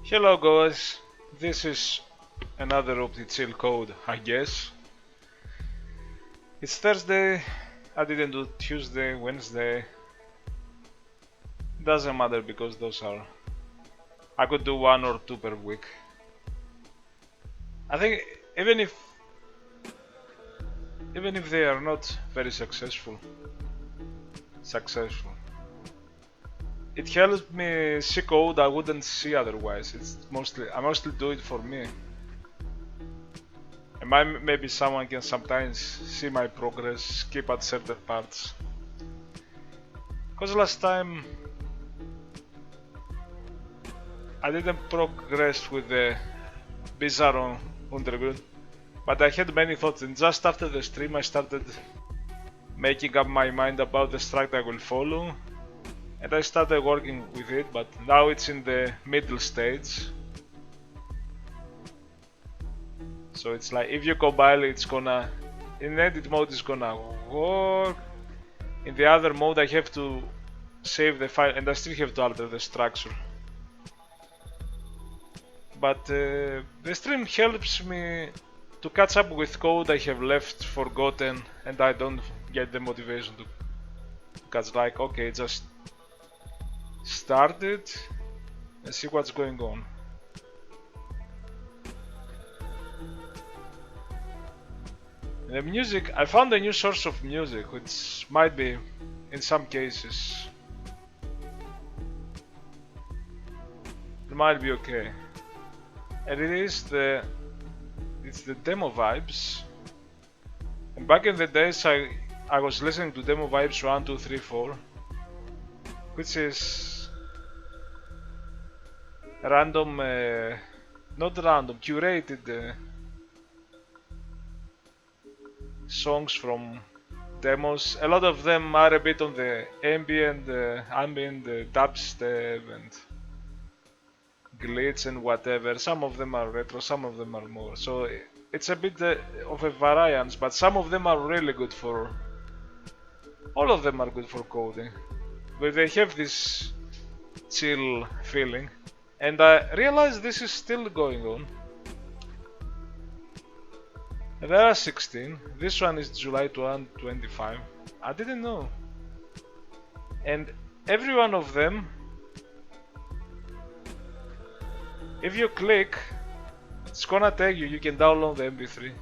Hello guys, this is another OptiChillcode, I guess. It's Thursday, I didn't do Tuesday, Wednesday. Doesn't matter because those are... I could do 1 or 2 per week. I think even if they are not very successful, it helps me see code I wouldn't see otherwise. I mostly do it for me. And maybe someone can sometimes see my progress, skip at certain parts. Cause last time I didn't progress with the Bizarro Underground, but I had many thoughts, and just after the stream I started making up my mind about the struct I will follow, and I started working with it, but now it's in the middle stage. So it's like if you compile it's gonna, in edit mode it's gonna work, in the other mode I have to save the file and I still have to alter the structure. But the stream helps me to catch up with code I have left forgotten, and I don't get the motivation to catch, like, okay, just start it and see what's going on. The music, I found a new source of music, which might be, in some cases, it might be okay. And it's the demo vibes. And back in the days I was listening to demo vibes 1, 2, 3, 4, which is random, not random, curated songs from demos. A lot of them are a bit on the ambient, dubstep and glitch and whatever. Some of them are retro, some of them are more. So it's a bit of a variance, but some of them are really good for... all of them are good for coding. But they have this chill feeling. And I realized this is still going on. There are 16. This one is July 2025. I didn't know. And every one of them, if you click, it's gonna take you, you can download the MP3.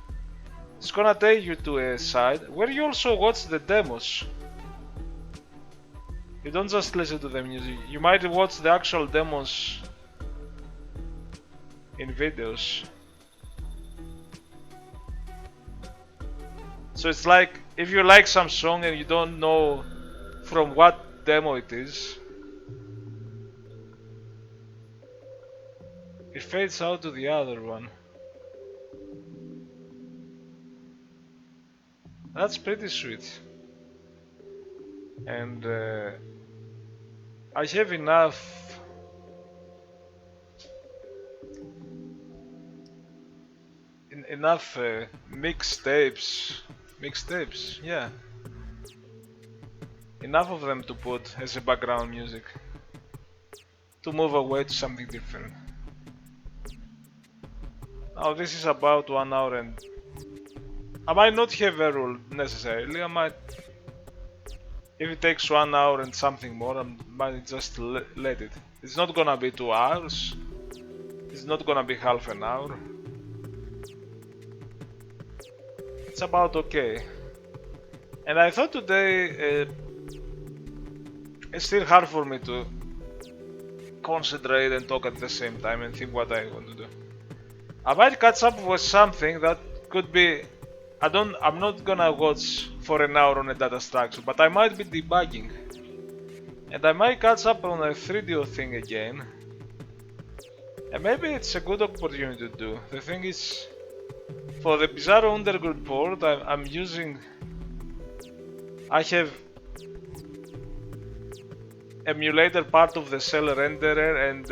It's gonna take you to a site where you also watch the demos. You don't just listen to the music, you might watch the actual demos in videos. So it's like, if you like some song and you don't know from what demo it is, it fades out to the other one. That's pretty sweet. And I have enough mixtapes, yeah. Enough of them to put as a background music, to move away to something different. Now this is about 1 hour, and I might not have a rule necessarily. I might, if it takes 1 hour and something more, I might just let it. It's not gonna be 2 hours, it's not gonna be half an hour. It's about okay. And I thought today it's still hard for me to concentrate and talk at the same time and think what I want to do. I might catch up with something that could be, I'm not gonna watch for an hour on a data structure, but I might be debugging. And I might catch up on a 3DO thing again. And maybe it's a good opportunity to do. The thing is, for the Bizarro Underground port, I'm using... I have emulator part of the CEL Renderer and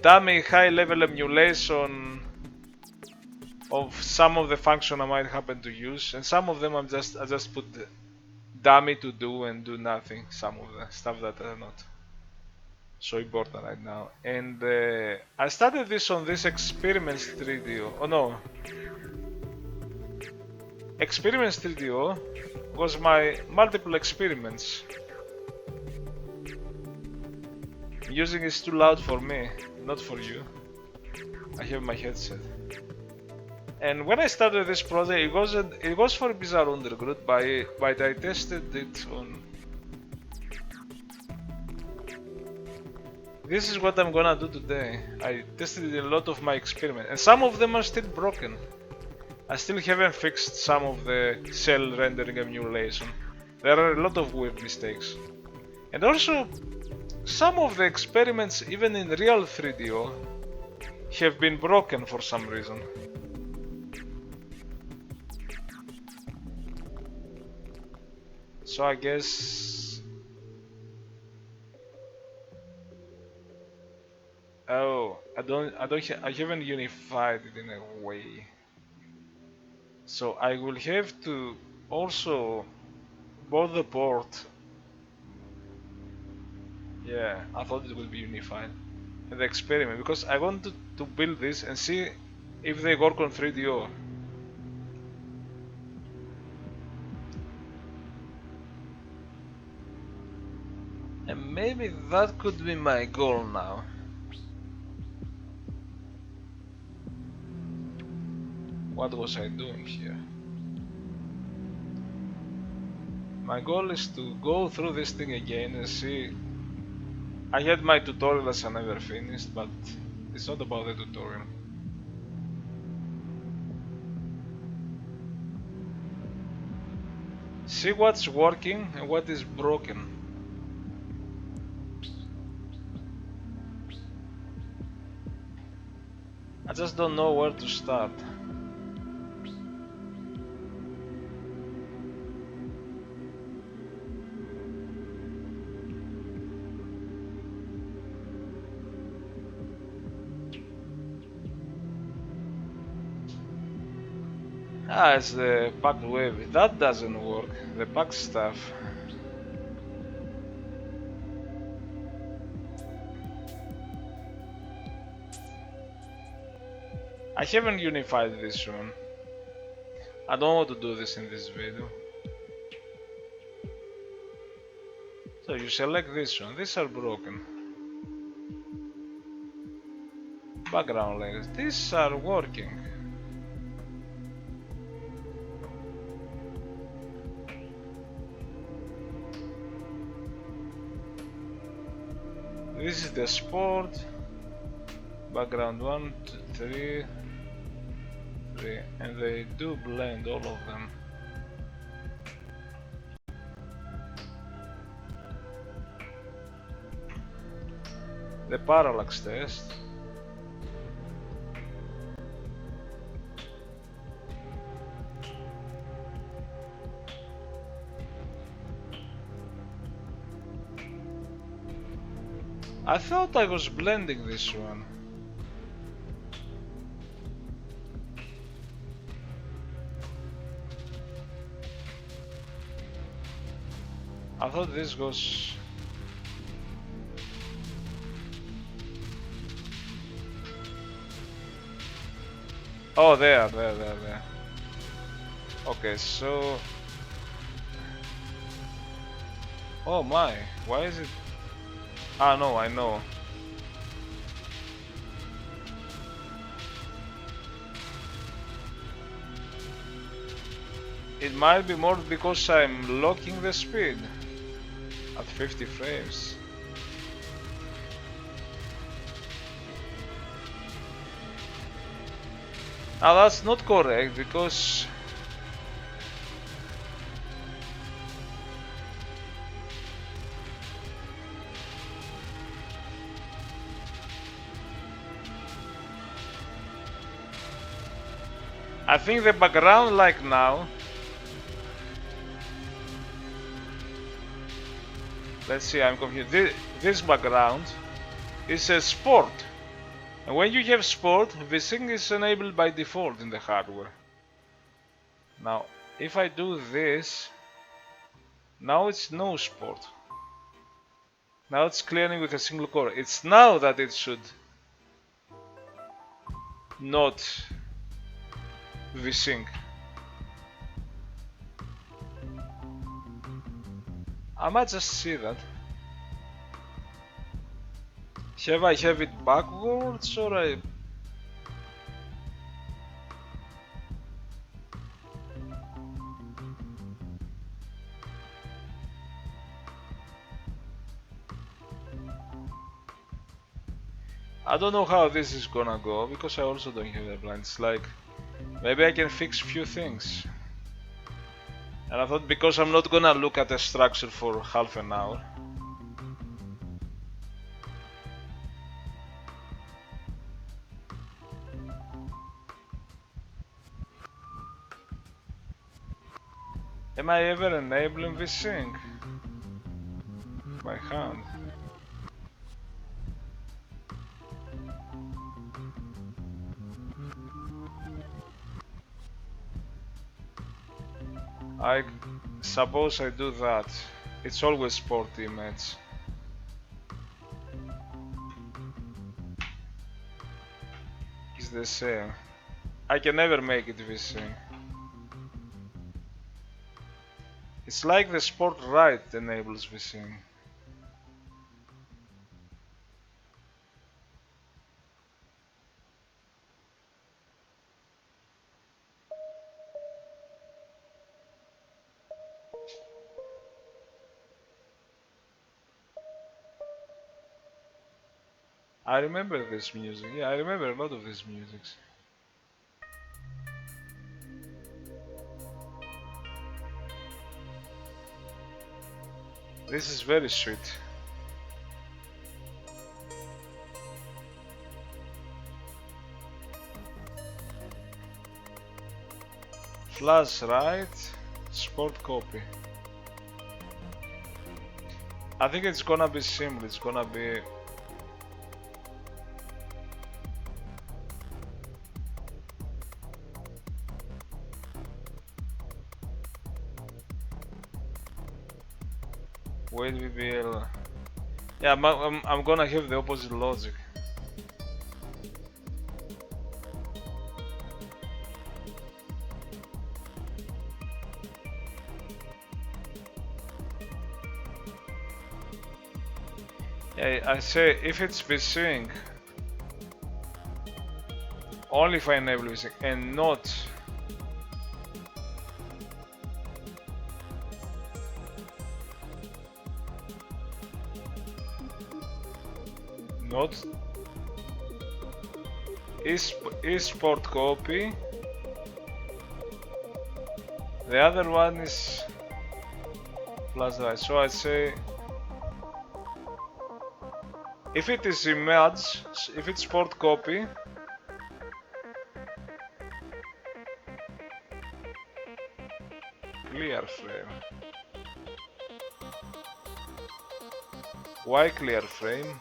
dummy high-level emulation of some of the function I might happen to use, and some of them I just put the dummy to do and do nothing. Some of the stuff that are not. so important right now. And I started this on this Experiments 3DO. Oh no, Experiments 3DO was my multiple experiments. Music is too loud for me, not for you. I have my headset. And when I started this project, it was for Bizarre Underground, but I tested it on. This is what I'm gonna do today. I tested a lot of my experiments, and some of them are still broken. I still haven't fixed some of the CEL rendering emulation. There are a lot of weird mistakes. And also, some of the experiments, even in real 3DO, have been broken for some reason. So I guess... Oh, I haven't unified it in a way. So I will have to also both the port. Yeah, I thought it would be unified. And the experiment, because I wanted to build this and see if they work on 3DO. And maybe that could be my goal now. What was I doing here? My goal is to go through this thing again and see. I had my tutorials I never finished, but it's not about the tutorial. See what's working and what is broken. I just don't know where to start. Ah, it's the packed wave. That doesn't work. The packed stuff. I haven't unified this one. I don't want to do this in this video. So you select this one. These are broken. Background layers. These are working. This is the sport. Background 1, 2, 3, and they do blend all of them. The parallax test. I thought I was blending this one. I thought this goes... Oh, there. Okay, so... Oh my, why is it... Ah, no, I know. It might be more because I'm locking the speed at 50 frames. Now that's not correct because I think the background, like now, let's see, I'm confused. This background is a sport, and when you have sport, vsync is enabled by default in the hardware. Now, if I do this, now it's no sport. Now it's clearing with a single core. It's now that it should not vsync. I might just see that. Have I have it backwards or I don't know how this is gonna go because I also don't have the plan. It's like maybe I can fix few things. And I thought because I'm not gonna look at the structure for half an hour. Am I ever enabling vsync? By hand. I suppose I do that. It's always port image. It's the same. I can never make it vsync. It's like the sport right enables vsync. I remember this music. Yeah, I remember a lot of these musics. This is very sweet. Flash right, sport copy. I think it's gonna be simple. It's gonna be wait VBL. Yeah, I'm gonna have the opposite logic. Yeah, I say if it's vsync, only if I enable vsync and not is port copy. The other one is flash right. So I say if it is image, if it's port copy, clear frame. Why clear frame?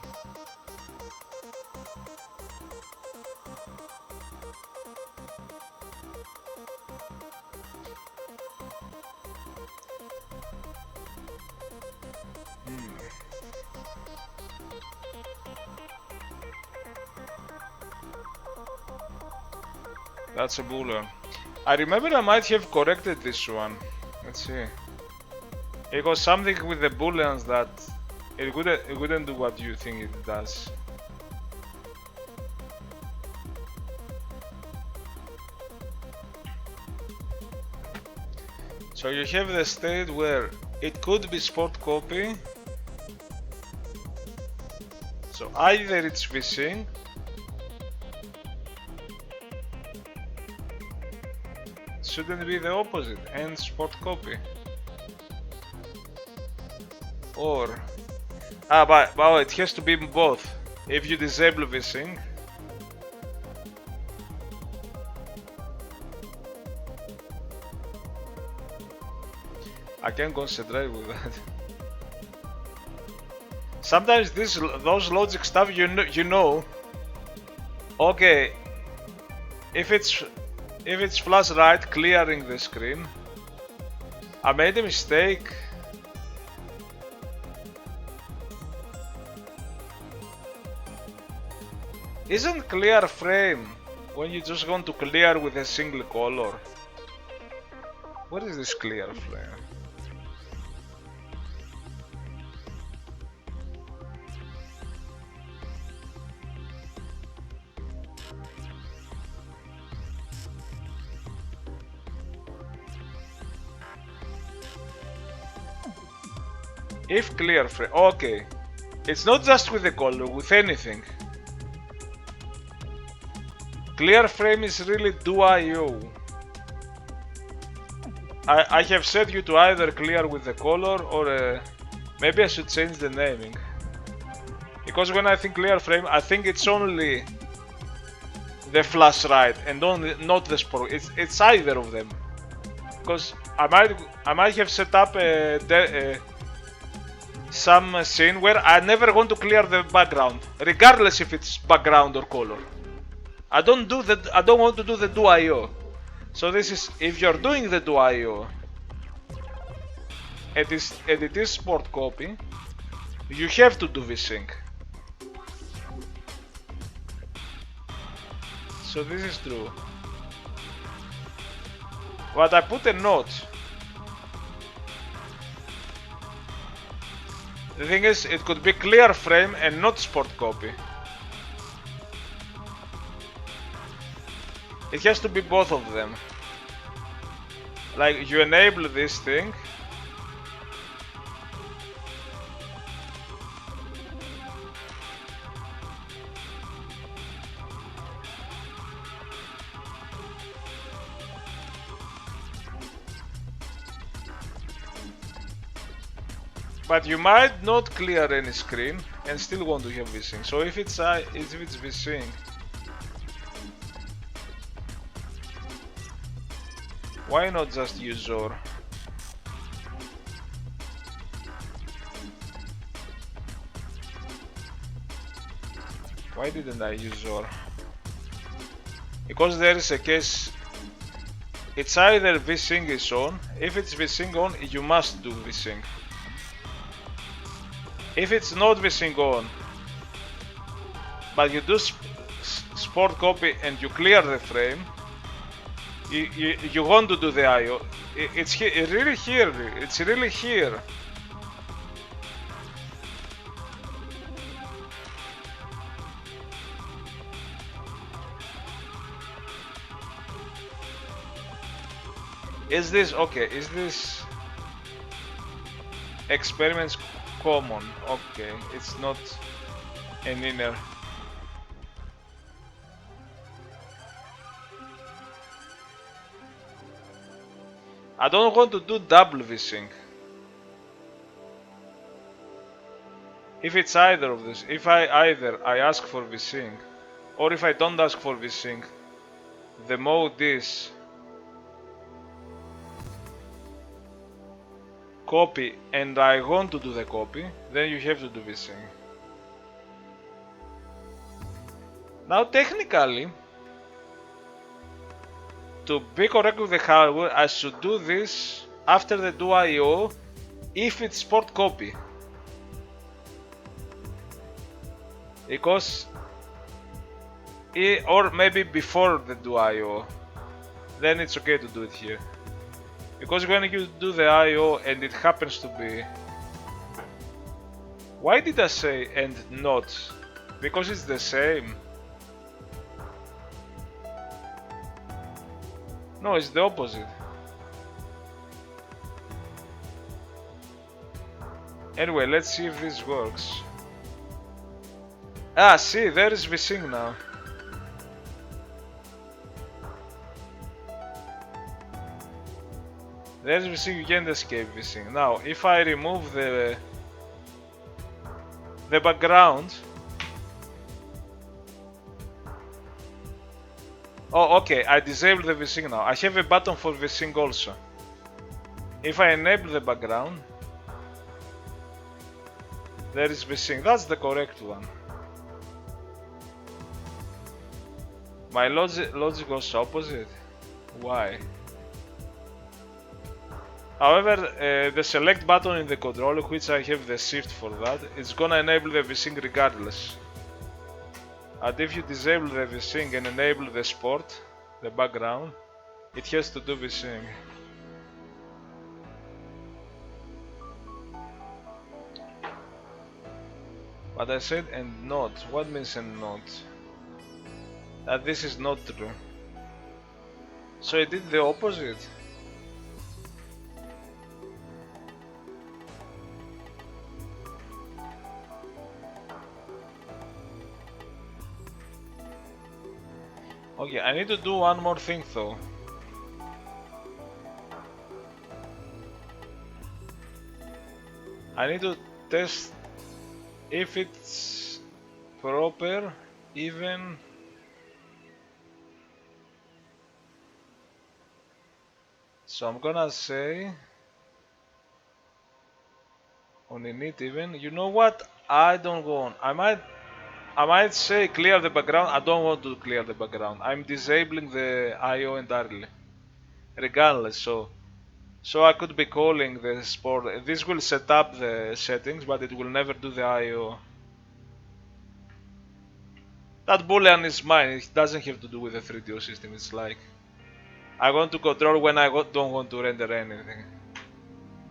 That's a boolean. I remember I might have corrected this one. Let's see. It was something with the booleans that it wouldn't do what you think it does. So you have the state where it could be sport copy. So either it's vsync shouldn't be the opposite and sport copy, or but it has to be both. If you disable vsync, I can concentrate with that. Sometimes those logic stuff you know. Okay, if it's flash right clearing the screen, I made a mistake. Isn't clear frame when you just want to clear with a single color? What is this clear frame? If clear frame, okay. It's not just with the color, with anything. Clear frame is really DoIo. I have set you to either clear with the color or maybe I should change the naming. Because when I think clear frame, I think it's only the flash right and only not the sport. It's either of them. Because I might have set up some scene where I never want to clear the background, regardless if it's background or color. I don't want to do the DoIo. So this is, if you're doing the DoIo and it is sport copy, you have to do vsync. So this is true. But I put a note. The thing is, it could be clear frame and not sport copy. It has to be both of them. Like, you enable this thing. But you might not clear any screen and still want to have vsync. So if it's vsync, why not just use OR? Why didn't I use OR? Because there is a case, it's either vsync is on. If it's vsync on, you must do vsync. If it's not vsync on, but you do sport copy and you clear the frame, you want to do the IO. It's really here. It's really here. Is this okay? Is this experiments common? Okay, it's not an inner. I don't want to do double vsync. If it's either of this, if I ask for vsync, or if I don't ask for vsync, the mode is copy and I want to do the copy, then you have to do vsync. Now technically, to be correct with the hardware, I should do this after the DoIo if it's sport copy. Because, or maybe before the DoIo, then it's okay to do it here. Because when you do the IO and it happens to be... Why did I say and not? Because it's the same. No, it's the opposite. Anyway, let's see if this works. Ah, see, there is vsync now. There's vsync, you can't escape vsync. Now, if I remove the background... Oh, okay, I disabled the vsync now. I have a button for vsync also. If I enable the background, there is vsync. That's the correct one. My logic goes opposite. Why? However, the select button in the controller, which I have the shift for that, it's gonna enable the vsync regardless. And if you disable the vsync and enable the sport, the background, it has to do vsync. But I said and not. What means and not? That this is not true. So it did the opposite. Okay, I need to do one more thing though. I need to test if it's proper, even. So I'm gonna say on init even. You know what? I don't want. I might say clear the background. I don't want to clear the background. I'm disabling the IO entirely, regardless. So I could be calling the sport. This will set up the settings, but it will never do the IO. That boolean is mine. It doesn't have to do with the 3DO system. It's like I want to control when I don't want to render anything.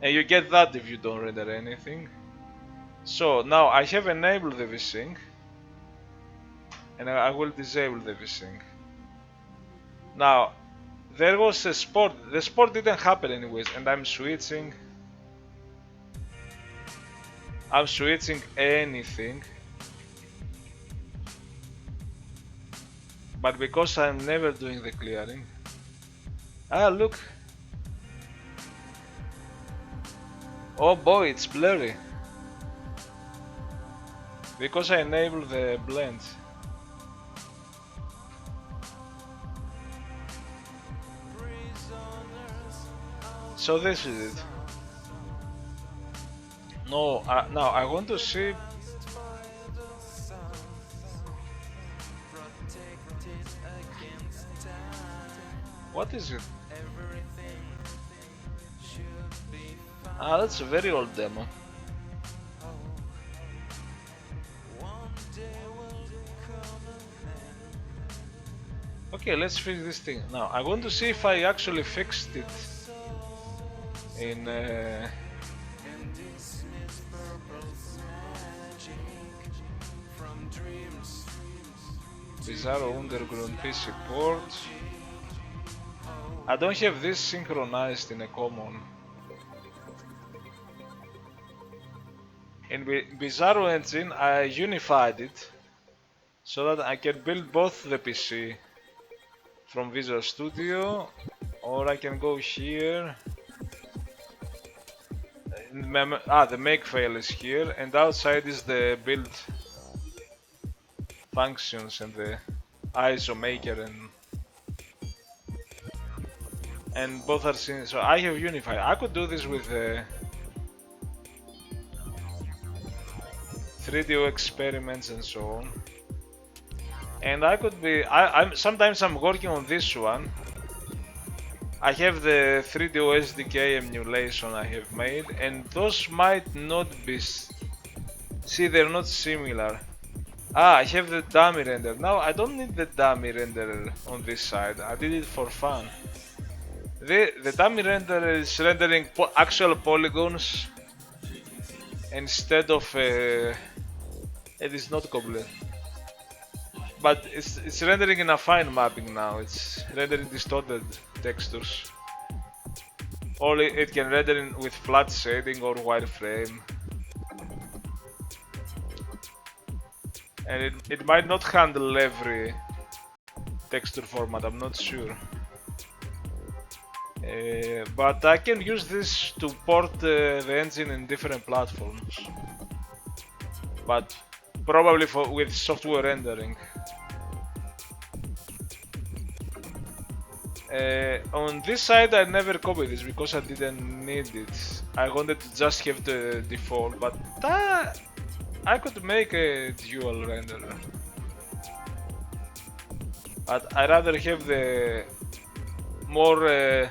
And you get that if you don't render anything. So now I have enabled the vsync, and I will disable the vsync. Now there was a sport. The sport didn't happen anyways, and I'm switching anything. But because I'm never doing the clearing. Ah, look. Oh boy, it's blurry. Because I enabled the blend. So this is it. No, now I want to see. What is it? Ah, that's a very old demo. Okay, let's fix this thing. Now, I want to see if I actually fixed it in Bizarro Underground PC port. I don't have this synchronized in a common. In Bizarro engine, I unified it so that I can build both the PC from Visual Studio, or I can go here. The make file is here, and outside is the build functions and the ISO maker, and both are seen. So I have unified. I could do this with the 3DO experiments and so on. And I could be. Sometimes I'm working on this one. I have the 3DO SDK emulation I have made, and those might not be. See, they're not similar. Ah, I have the dummy render. Now I don't need the dummy renderer on this side. I did it for fun. The dummy renderer is rendering actual polygons instead of. It is not complete. But it's rendering in affine mapping now. It's rendering distorted textures. Or it can render with flat shading or wireframe. And it might not handle every texture format, I'm not sure. But I can use this to port the engine in different platforms. But probably with software rendering. On this side I never copied this because I didn't need it. I wanted to just have the default, but I could make a dual renderer. But I rather have the more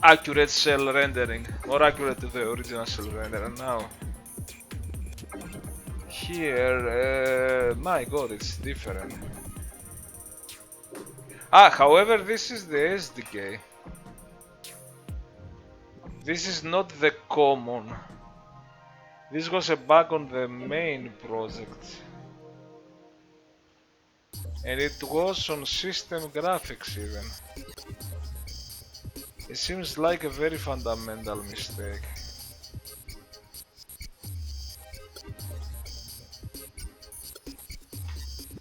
accurate CEL rendering, more accurate to the original CEL renderer now. Here, my god, it's different. Ah, however, this is the SDK. This is not the common. This was a bug on the main project. And it was on system graphics even. It seems like a very fundamental mistake.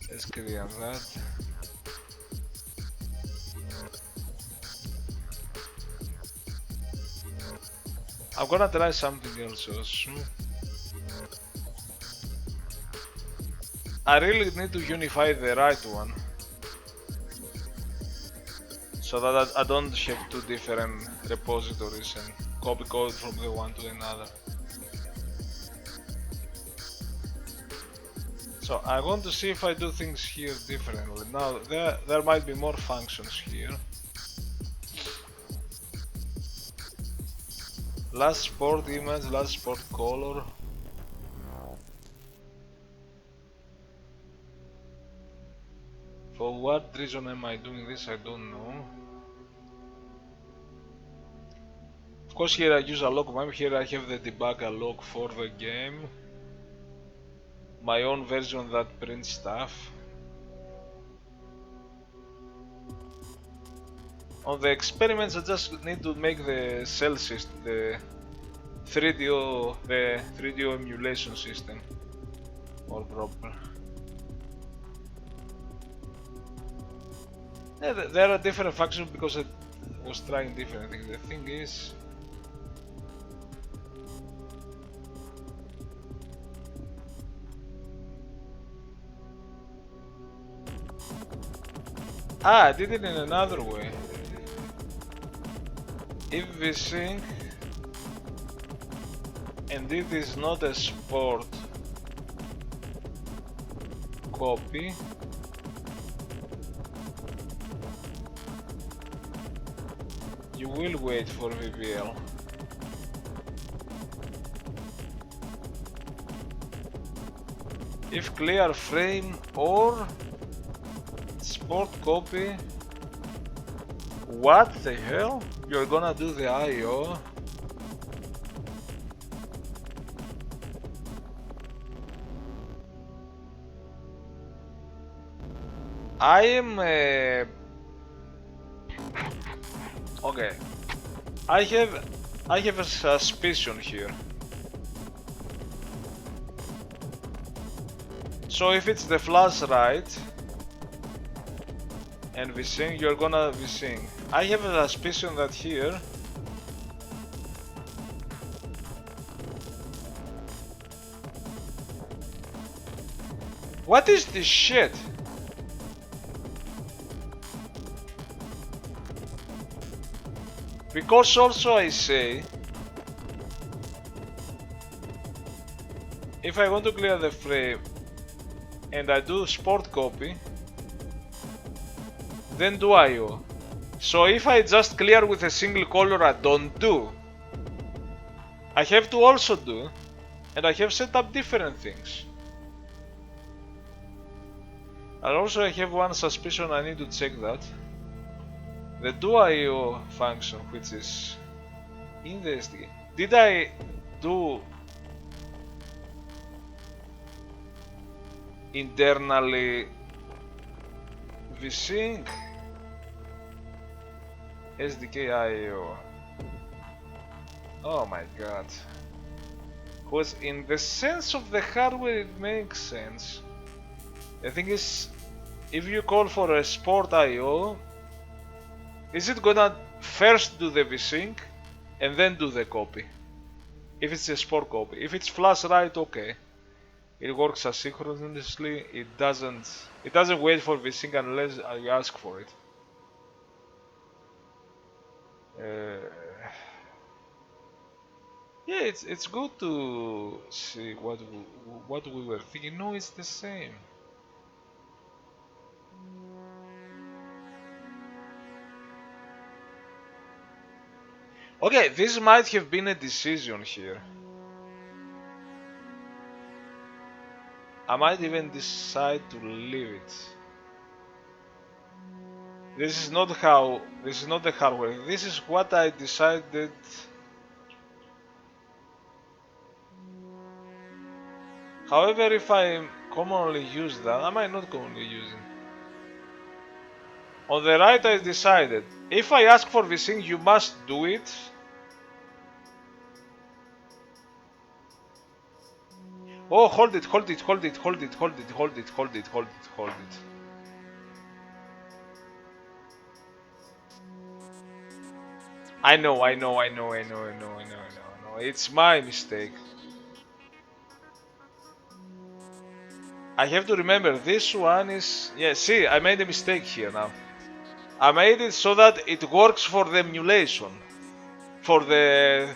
Let's clear that. I'm gonna try something else also. I really need to unify the right one, so that I don't have two different repositories and copy code from the one to another. So I want to see if I do things here differently. Now there might be more functions here. Last sport image, last sport color. For what reason am I doing this? I don't know. Of course here I use a log map, here I have the debugger log for the game. My own version that prints stuff. On the experiments I just need to make the cell system, the 3DO emulation system more proper. Yeah, there are different functions because I was trying different things. The thing is, I did it in another way. If vsync and it is not a sport copy, you will wait for VBL. If clear frame or sport copy, what the hell? You're gonna do the IO? I am okay. I have a suspicion here. So if it's the flash right and vsync, you're gonna vsync. I have a suspicion that here what is this shit? Because also I say, if I want to clear the frame and I do sport copy, then DoIo. So if I just clear with a single color, I don't do. I have to also do, and I have set up different things. And also I have one suspicion, I need to check that. The DoIo function, which is in the SDK, did I do internally vsync SDK IO? Oh my god. Because in the sense of the hardware it makes sense. The thing is, if you call for a sport IO, is it gonna first do the vsync and then do the copy? If it's a sport copy. If it's flash write, okay. It works asynchronously, it doesn't wait for vsync unless I ask for it. Yeah, it's good to see what we were thinking. No, it's the same. Okay, this might have been a decision here. I might even decide to leave it. This is not the hardware. This is what I decided. However, if I commonly use that, I might not commonly use it. On the right, I decided, if I ask for vsync, you must do it. Oh, hold it. I know. It's my mistake. I have to remember, this one is... Yeah, see, I made a mistake here now. I made it so that it works for the emulation. For the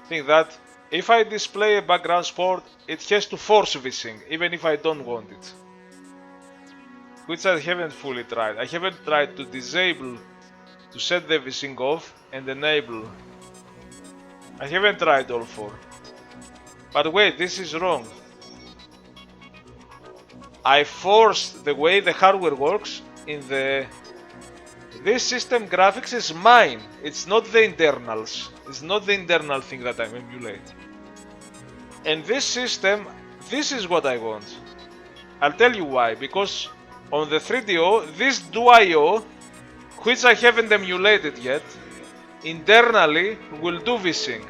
thing that if I display a background sport, it has to force vsync, even if I don't want it. Which I haven't fully tried. I haven't tried to disable, to set the vsync off and enable. I haven't tried all four. But wait, this is wrong. I forced the way the hardware works in the... This system graphics is mine. It's not the internals. It's not the internal thing that I emulate. And this system, this is what I want. I'll tell you why. Because on the 3DO, this DoIo, which I haven't emulated yet, internally will do vsync.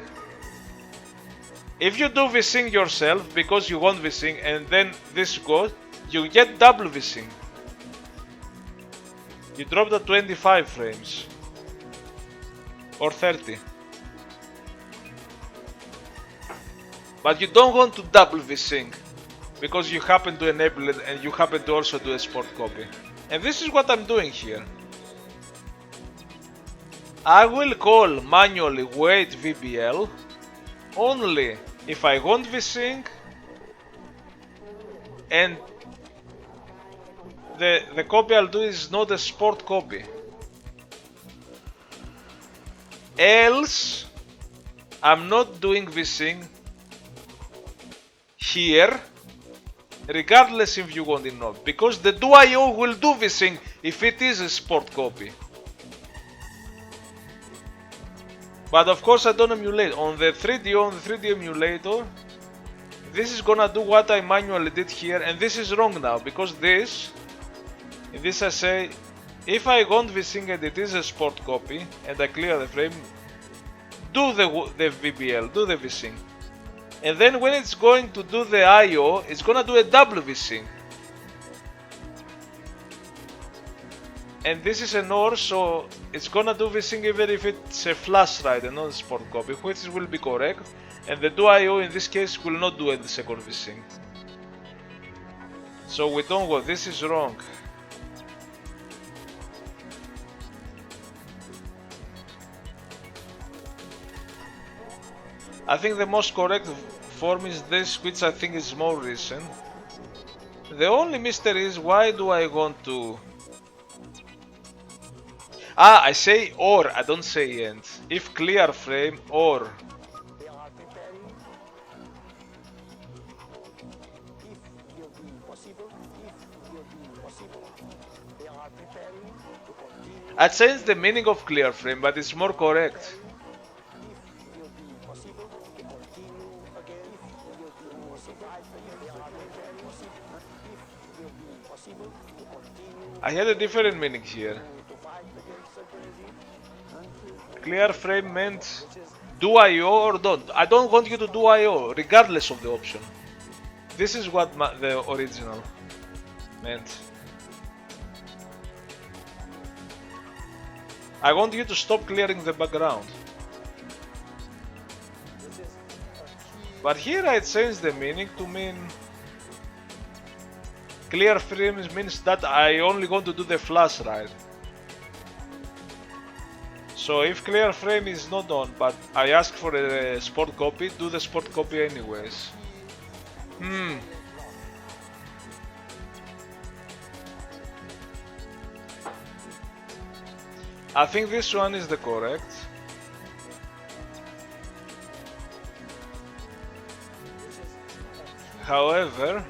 If you do vsync yourself because you want vsync and then this goes, you get double vsync. You drop at 25 frames or 30. But you don't want to double vsync because you happen to enable it and you happen to also do a sport copy. And this is what I'm doing here. I will call manually wait VBL only if I want vsync and the copy I'll do is not a sport copy. Else, I'm not doing vsync here, regardless if you want it or not, because the DoIo will do vsync if it is a sport copy. But of course I don't emulate. On the 3D emulator, this is gonna do what I manually did here, and this is wrong now, because in this I say, if I want vsync and it is a sport copy, and I clear the frame, do the VBL, do the vsync. And then when it's going to do the IO, it's gonna do a double vsync. And this is an OR, so it's gonna do vsync even if it's a flash write and not a sport copy, which will be correct. And the DoIo in this case will not do a second vsync. So we don't want, this is wrong. I think the most correct form is this, which I think is more recent. The only mystery is, why do I want to... I say OR, I don't say END. If clear frame, OR. I changed the meaning of clear frame, but it's more correct. I had a different meaning here. Clear frame meant do IO or don't. I don't want you to do IO, regardless of the option. This is what the original meant. I want you to stop clearing the background. But here I changed the meaning to mean clear frames means that I only want to do the flash write. So if clear frame is not on, but I ask for a sport copy, do the sport copy anyways. I think this one is the correct. However,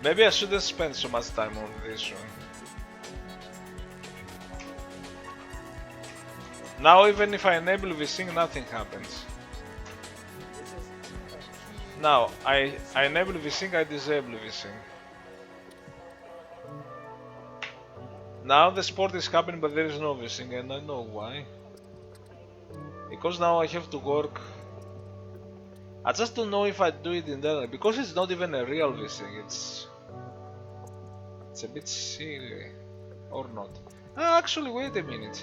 Maybe I shouldn't spend so much time on this one. Now even if I enable vsync, nothing happens. Now I enable vsync, I disable vsync. Now the sport is happening, but there is no vsync, and I know why. Because now I have to work. I just don't know if I do it internally, because it's not even a real vsync. It's a bit silly, or not. Actually, wait a minute.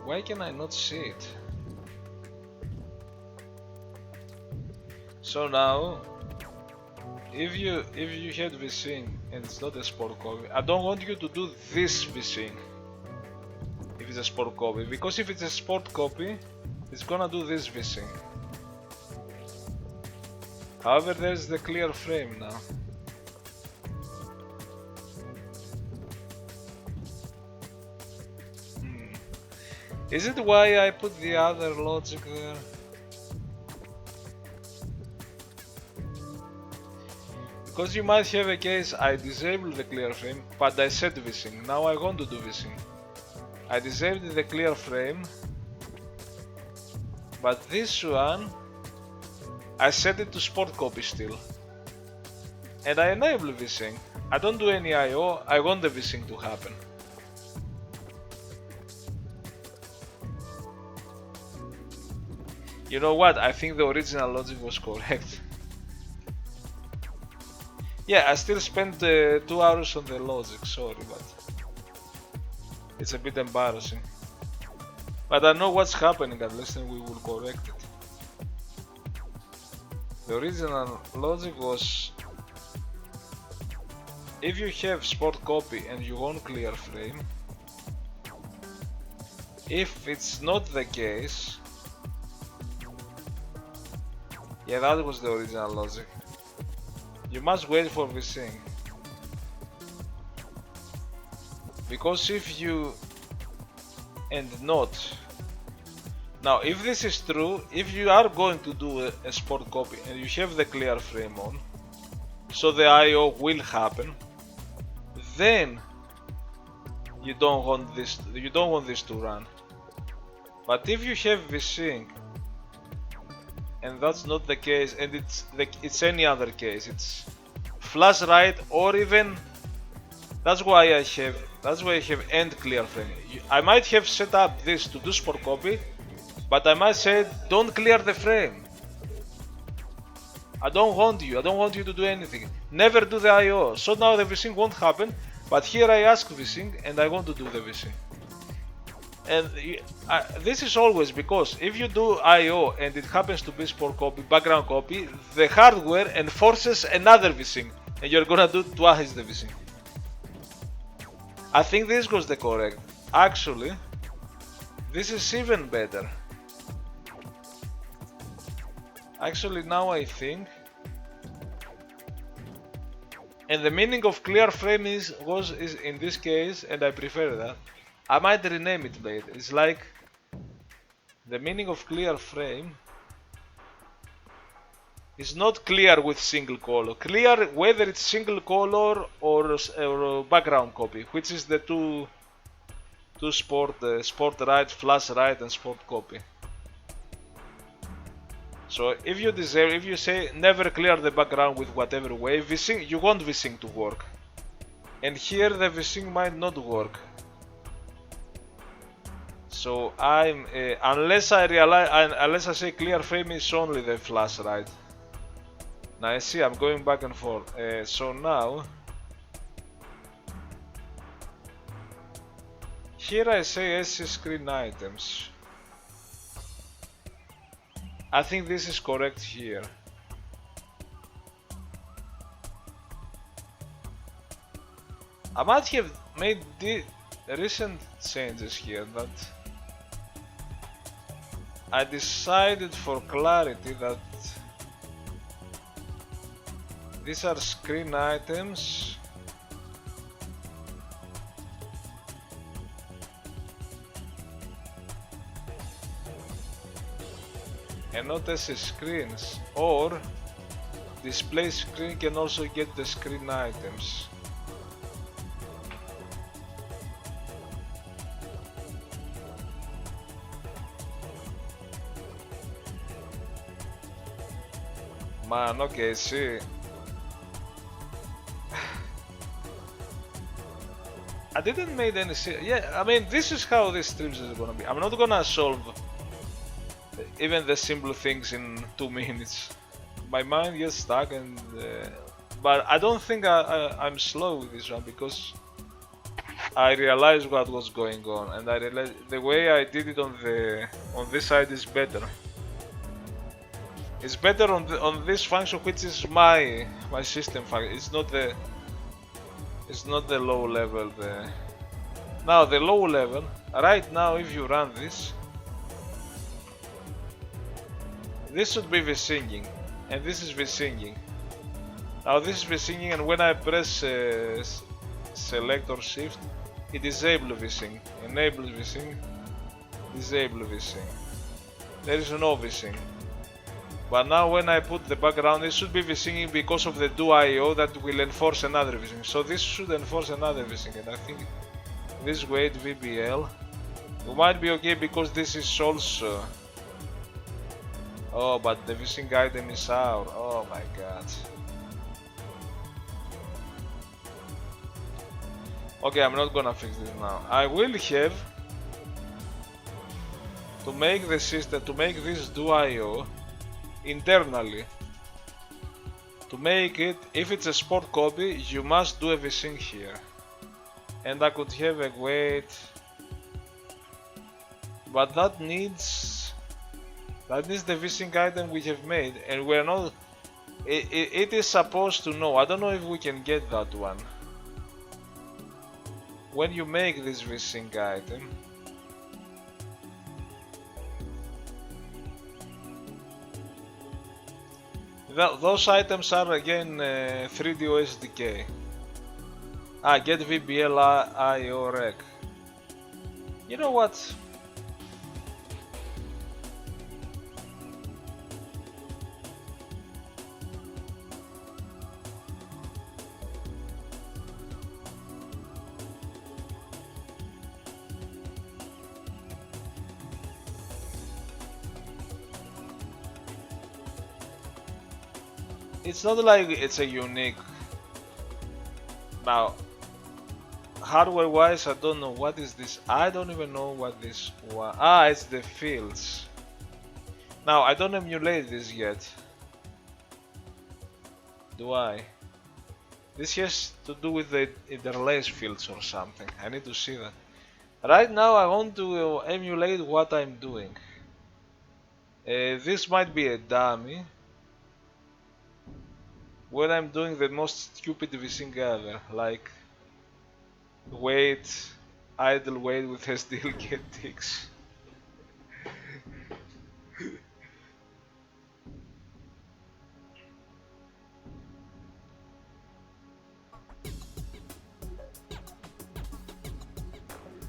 Why can I not see it? So now, if you had vsync and it's not a sport copy, I don't want you to do this vsync if it's a sport copy, because if it's a sport copy, it's gonna do this vsync. However, there's the clear frame now. Is it why I put the other logic there? Because you might have a case I disable the clear frame, but I set vsync. Now I want to do vsync. I disabled the clear frame, but this one I set it to sport copy still. And I enable vsync. I don't do any IO, I want the vsync to happen. You know what? I think the original logic was correct. Yeah, I still spent 2 hours on the logic, sorry, but it's a bit embarrassing. But I know what's happening at least, and we will correct it. The original logic was, if you have sport copy and you want clear frame, if it's not the case, yeah, that was the original logic. You must wait for vsync. Because if you and not. Now, if this is true, if you are going to do a sport copy and you have the clear frame on, so the IO will happen, then you don't want this to run. But if you have vsync and that's not the case, and it's any other case, it's flash write, or even that's why I have end clear frame. I might have set up this to do sport copy, but I might say don't clear the frame. I don't want you to do anything. Never do the IO. So now the vsync won't happen, but here I ask vsync and I want to do the vsync. And this is always because if you do IO and it happens to be sport copy, background copy, the hardware enforces another vsync and you're gonna do twice the vsync. I think this was the correct. Actually, this is even better. Actually, now I think, and the meaning of clear frame is in this case, and I prefer that. I might rename it later. It's like the meaning of clear frame is not clear with single color. Clear whether it's single color or background copy, which is the two sport write, flash write, and sport copy. So if you say never clear the background with whatever way, vsync, you want vsync to work, and here the vsync might not work. So unless I say clear frame is only the flash write. Now I see I'm going back and forth. So now here I say SC screen items. I think this is correct here. I might have made the recent changes here, but I decided for clarity that these are screen items and not as screens, or display screen can also get the screen items. Man, okay, see. I didn't make any yeah, I mean, this is how this streams is gonna be. I'm not gonna solve even the simple things in 2 minutes. My mind gets stuck and but I don't think I'm slow with this one, because I realized what was going on, and I realized the way I did it on this side is better. It's better on this function, which is my system function. It's not the low level. Now the low level, right now, if you run this should be vsyncing, and this is vsyncing. Now this is vsyncing, and when I press select or shift, it disables vsync, enables vsync, disable vsync. There is no vsync. But now when I put the background, it should be vsyncing because of the DoIo that will enforce another vsync. So this should enforce another vsync, and I think this wait VBL, you might be okay because this is also. Oh, but the vsync item is out. Oh my god. Okay, I'm not gonna fix this now. I will have to make the system, to make this DoIo internally. To make it, if it's a sport copy, you must do a vsync here. And I could have a wait, but that needs the vsync item we have made, and we're not. It is supposed to know. I don't know if we can get that one. When you make this vsync item, those items are again 3DO SDK. Get VBL IO rec. You know what? It's not like it's a unique. Now, hardware wise, I don't know what is this. I don't even know what this was. It's the fields. Now, I don't emulate this yet. Do I? This has to do with the interlace fields or something. I need to see that. Right now, I want to emulate what I'm doing. This might be a dummy, when I'm doing the most stupid vsync ever, like wait, idle wait with SDL get ticks.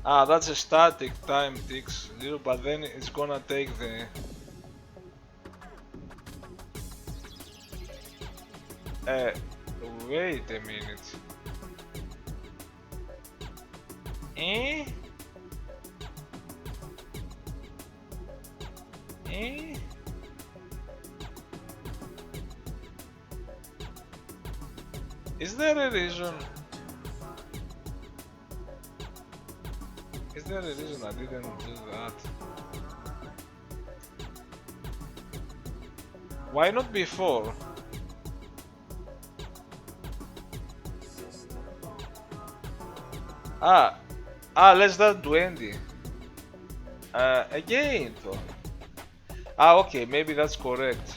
That's a static time ticks 0, but then it's gonna take the. Wait a minute. Is there a reason? Is there a reason I didn't do that? Why not before? Less than 20. Again though. Okay, maybe that's correct.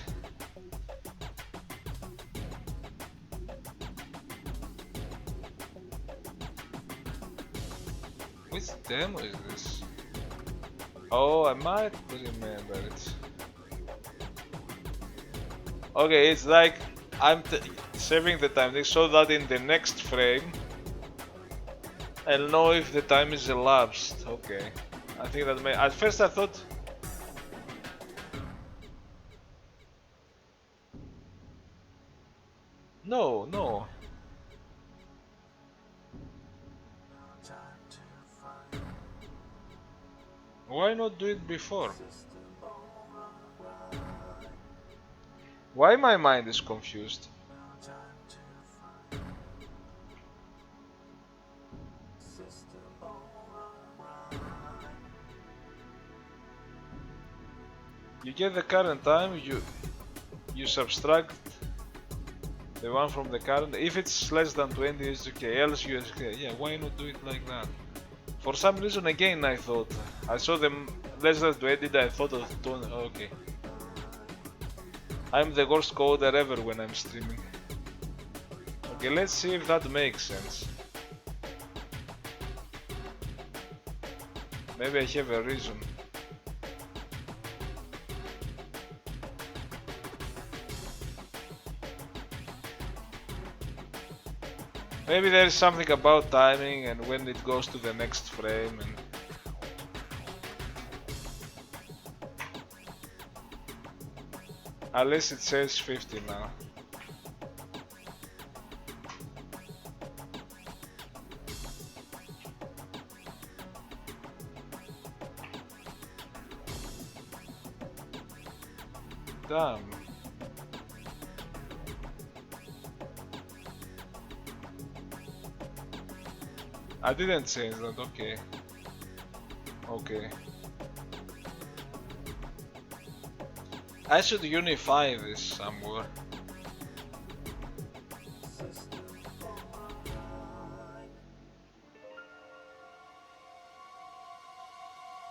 Which demo is this? Oh, I might remember it. Okay, it's like I'm saving the time so that in the next frame I'll know if the time is elapsed. Okay, I think that may. At first I thought. No, no. Why not do it before? Why my mind is confused? You get the current time, you subtract the one from the current. If it's less than 20 is okay, else you okay. Yeah, why not do it like that? For some reason again I thought I saw them less than 20, I thought of 20. Okay. I'm the worst coder ever when I'm streaming. Okay, let's see if that makes sense. Maybe I have a reason. Maybe there is something about timing and when it goes to the next frame and unless it says 50 now. Damn. I didn't change that, okay. Okay. I should unify this somewhere.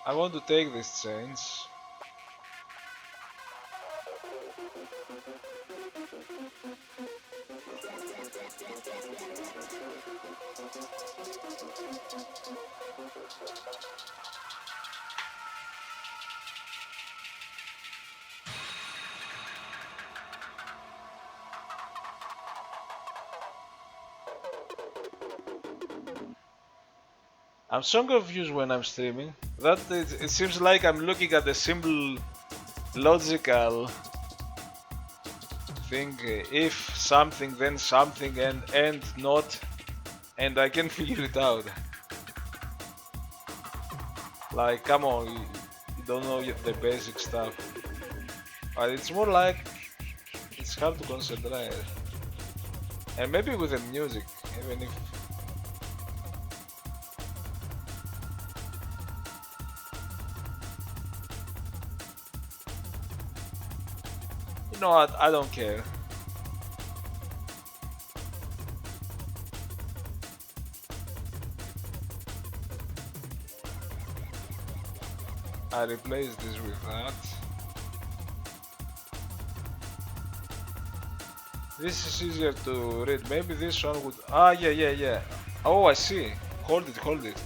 I want to take this change. I'm so confused when I'm streaming. It seems like I'm looking at a simple logical thing. If something, then something, and not, and I can figure it out. Like, come on, you don't know the basic stuff. But it's more like it's hard to concentrate. And maybe with the music, even if. You know what? I don't care. I replace this with that. This is easier to read. Maybe this one would. Ah, yeah. Oh, I see. Hold it.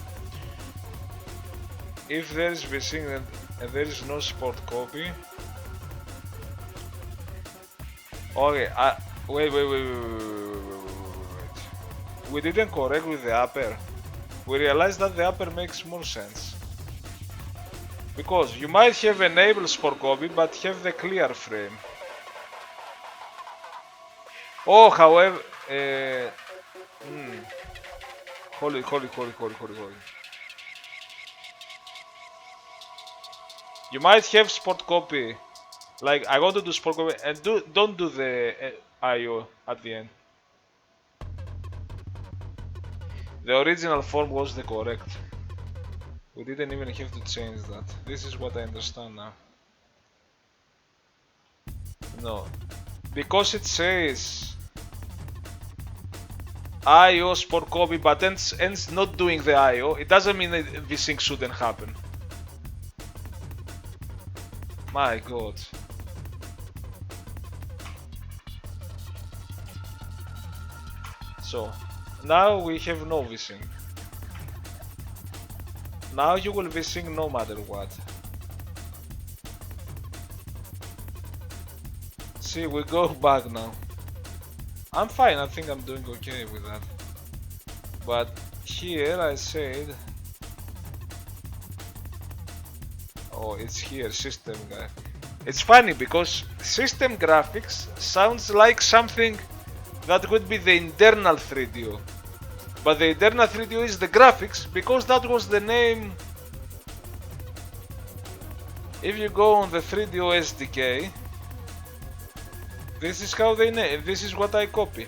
If there is vsync and there is no support copy. Okay, wait. We didn't correct with the upper. We realized that the upper makes more sense. Because you might have enabled support copy but have the clear frame. Oh, however, hold it. You might have support copy. Like, I want to do support copy and don't do the IO at the end. The original form was the correct. We didn't even have to change that. This is what I understand now. No. Because it says IO support copy but ends not doing the IO, it doesn't mean that vsync shouldn't happen. My god. So, now we have no vsync. Now you will vsync no matter what. See, we go back now. I'm fine, I think I'm doing okay with that. But here I said... Oh, it's here, system guy. It's funny because system graphics sounds like something that would be the internal 3DO. But the internal 3DO is the graphics, because that was the name. If you go on the 3DO SDK, this is how they name. This is what I copy,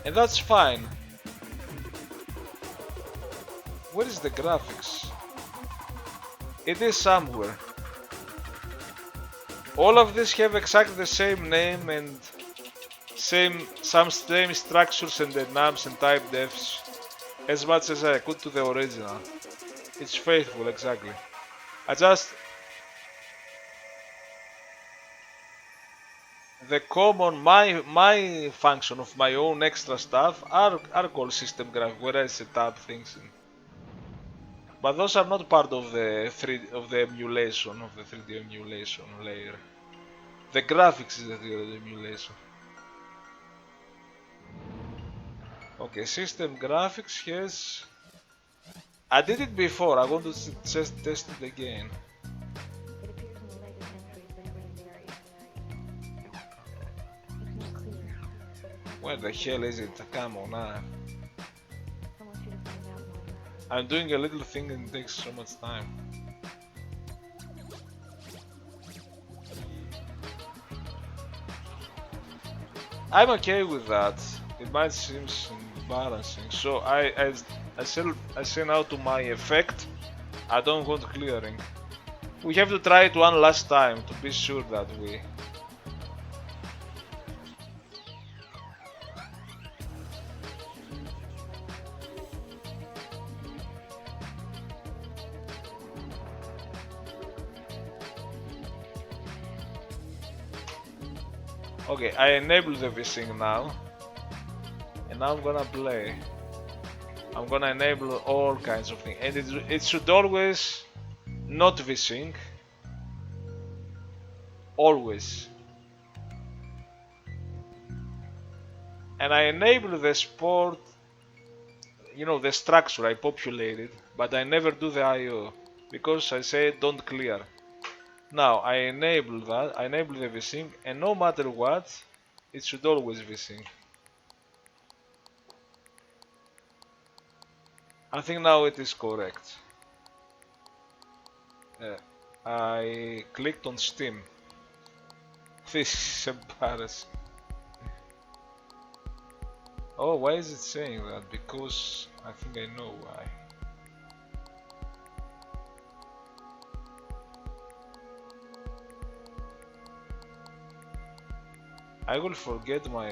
and that's fine. Where is the graphics? It is somewhere. All of these have exactly the same name and some same structures and enums and type defs as much as I could to the original. It's faithful, exactly. I just the common my function of my own extra stuff are called system graphics, where I set up things in. But those are not part of the emulation, of the 3D emulation layer. The graphics is the 3D emulation. Okay, system graphics has. I did it before. I want to just test it again. Where the hell is it? Come on now. I'm doing a little thing and it takes so much time. I'm okay with that. It might seem embarrassing. So I say now to my effect, I don't want clearing. We have to try it one last time to be sure that we. Okay, I enable the vsync now, and now I'm gonna play. I'm gonna enable all kinds of things, and it should always not vsync. Always. And I enable the sport, you know, the structure I populated, but I never do the IO because I say don't clear. Now I enable that, I enable the vsync, and no matter what, it should always vsync. I think now it is correct. I clicked on Steam. This is embarrassing. Oh, why is it saying that? Because I think I know why. I will forget my.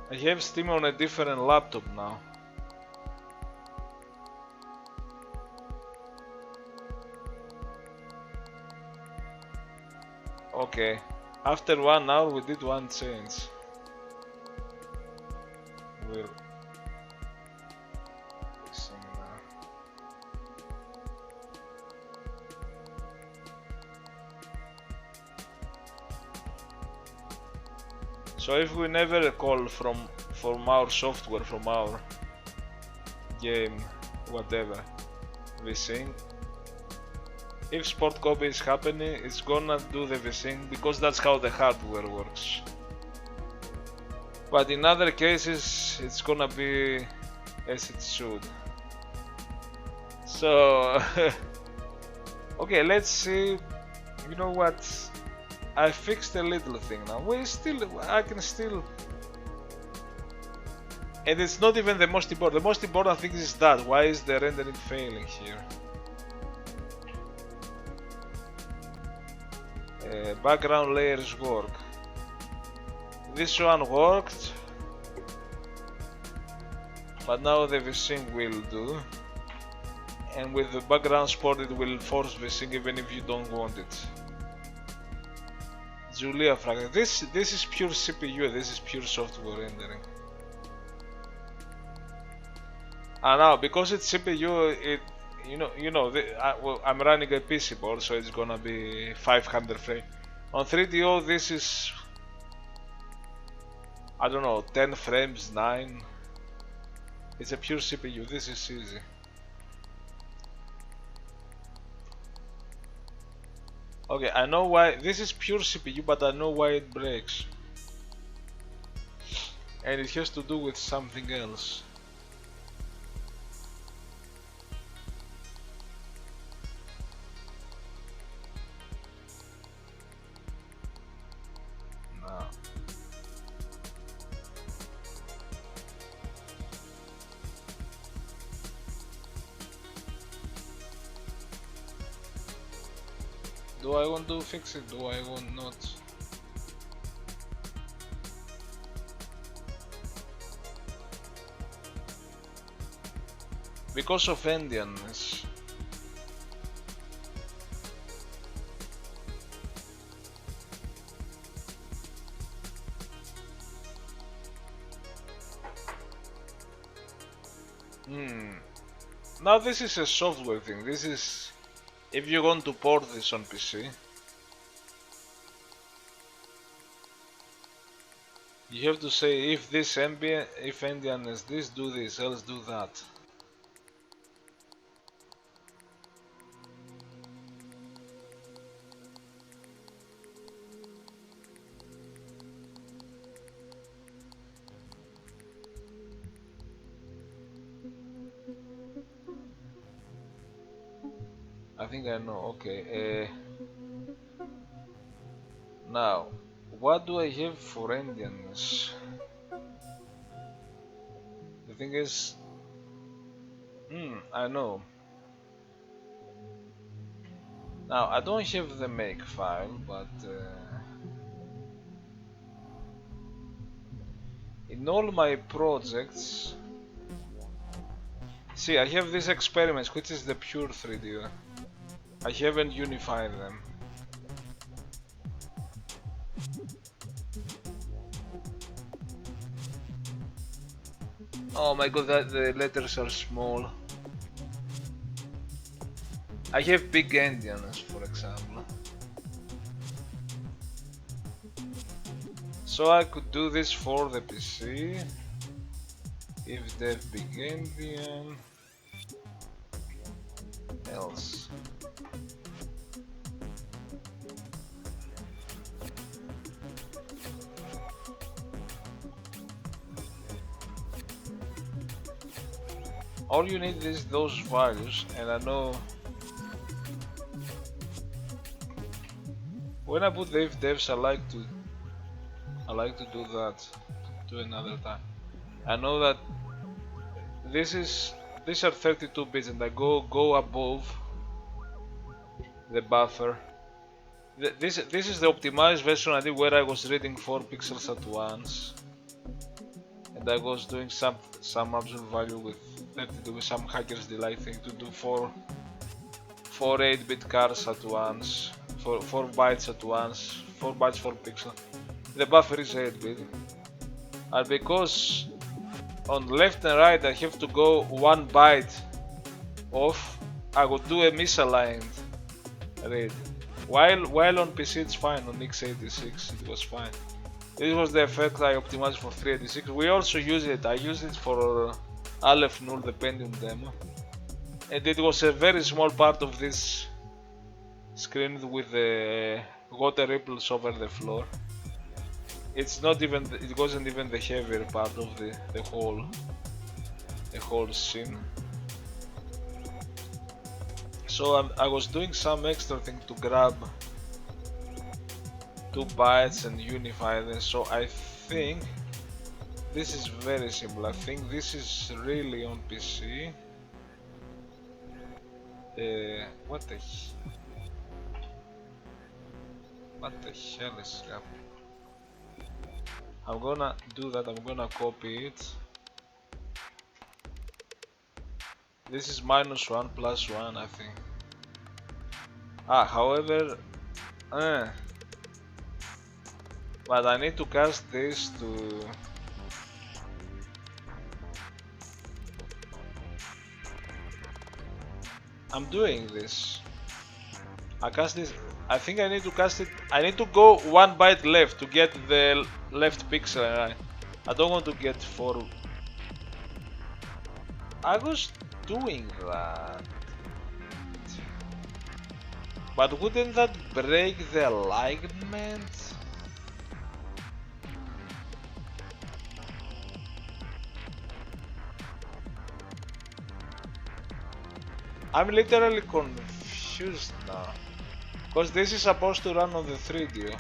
I have Steam on a different laptop now. Okay, after 1 hour we did one change. We're so if we never call from our software, from our game, whatever, vsync, if sport copy is happening, it's gonna do the vsync because that's how the hardware works. But in other cases, it's gonna be as it should. So, okay, let's see. You know what? I fixed a little thing now. I can still. And it's not even the most important. The most important thing is that. Why is the rendering failing here? Background layers work. This one worked. But now the vsync will do. And with the background sport it will force vsync even if you don't want it. Julia fragment. This is pure CPU. This is pure software rendering. Now because it's CPU, it I'm running a PC board, so it's gonna be 500 frames. On 3DO, this is I don't know, 10 frames, 9. It's a pure CPU. This is easy. Okay, I know why. This is pure CPU, but I know why it breaks. And it has to do with something else. No. Do I want to fix it? Do I want not? Because of endianness. Now this is a software thing. This is if you want to port this on PC. You have to say if this ambient, if endian is this, do this, else do that. I think I know. Okay. Now, what do I have for endianness? The thing is, I know. Now, I don't have the make file, but in all my projects, see, I have these experiments, which is the pure 3D. I haven't unified them. Oh my god, the letters are small. I have big endians, for example. So I could do this for the PC. If dev big endian, else. All you need is those values, and I know when I put the if devs, I like to do that to another time. I know that these are 32 bits, and I go above the buffer. This is the optimized version I did, where I was reading 4 pixels at once, and I was doing some absolute value with 32 with some hacker's delight thing to do 4 8-bit cars at once, 4 bytes at once, 4 bytes per pixel. The buffer is 8-bit, and because on left and right I have to go 1 byte off, I would do a misaligned read. While on PC it's fine, on x86 it was fine. This was the effect I optimized for 386. We also use it, I used it for Aleph Null, the Pentium demo. And it was a very small part of this screen with the water ripples over the floor. It's not even, it wasn't even the heavier part of the whole scene. So I was doing some extra thing to grab 2 bytes and unify them. So I think this is very simple. I think this is really on PC. What the hell is happening? I'm gonna do that. I'm gonna copy it. This is -1 + 1, I think. However, but I need to cast this to. I'm doing this. I cast this. I think I need to cast it. I need to go 1 byte left to get the left pixel. I don't want to get 4. I was doing that. But wouldn't that break the alignment? I'm literally confused now. Because this is supposed to run on the 3D.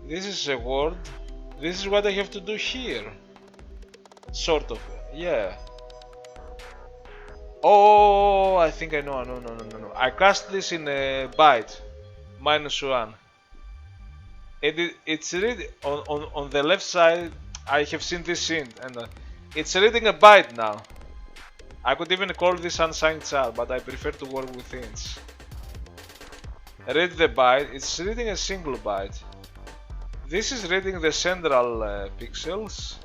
This is a word. This is what I have to do here. Sort of. Yeah. Oh, I think I know. No. I cast this in a byte. -1. It's read on the left side. I have seen this int, and it's reading a byte now. I could even call this unsigned child, but I prefer to work with ints. Read the byte. It's reading a single byte. This is reading the central pixels,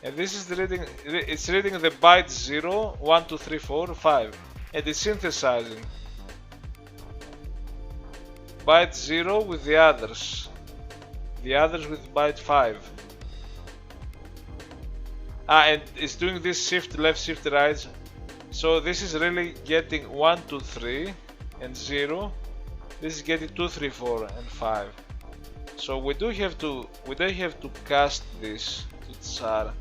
and this is reading. It's reading the byte 0, 1, 2, 3, 4, 5, and it's synthesizing byte 0 with the others with byte 5. And it's doing this shift left, shift right. So this is really getting 1, 2, 3 and 0. This is getting 2, 3, 4 and 5. So we do have to cast this to char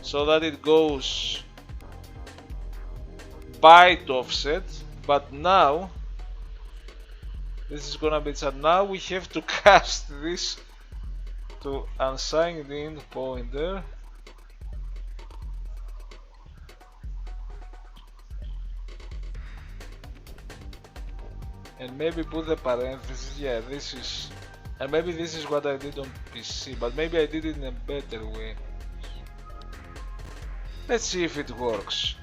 so that it goes byte offset. But now this is gonna be char. Now we have to cast this to unsigned int pointer. And maybe put the parentheses. Yeah, this is, and maybe this is what I did on PC, but maybe I did it in a better way. Let's see if it works.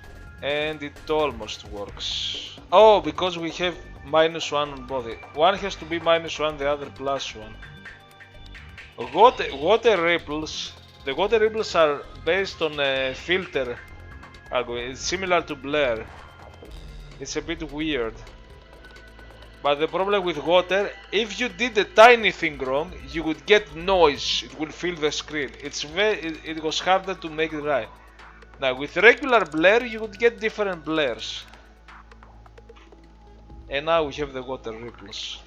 And it almost works. Oh, because we have -1 on both. One has to be -1, the other +1. Water ripples. The water ripples are based on a filter algorithm. It's similar to Blur. It's a bit weird. But the problem with water, if you did a tiny thing wrong, you would get noise. It will fill the screen. It was harder to make it right. Now with regular blur, you would get different blurs. And now we have the water ripples.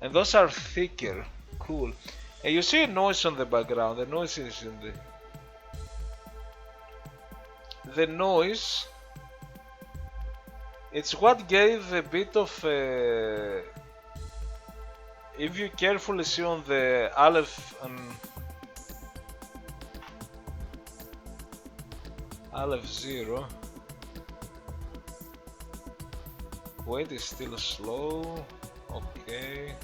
And those are thicker. Cool. And you see a noise on the background. The noise is in the noise. It's what gave a bit of if you carefully see on the Aleph Aleph 0. Wait, is still slow. Okay.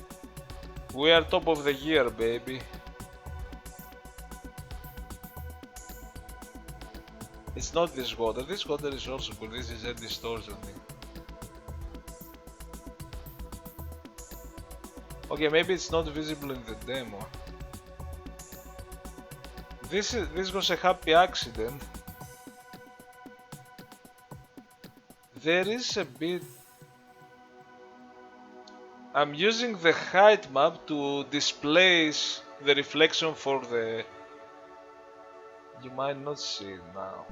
We are top of the year, baby. It's not this water. This water is also good. This is a distortion thing. Okay, maybe it's not visible in the demo. This was a happy accident. There is a bit. I'm using the height map to displace the reflection for the. You might not see it now.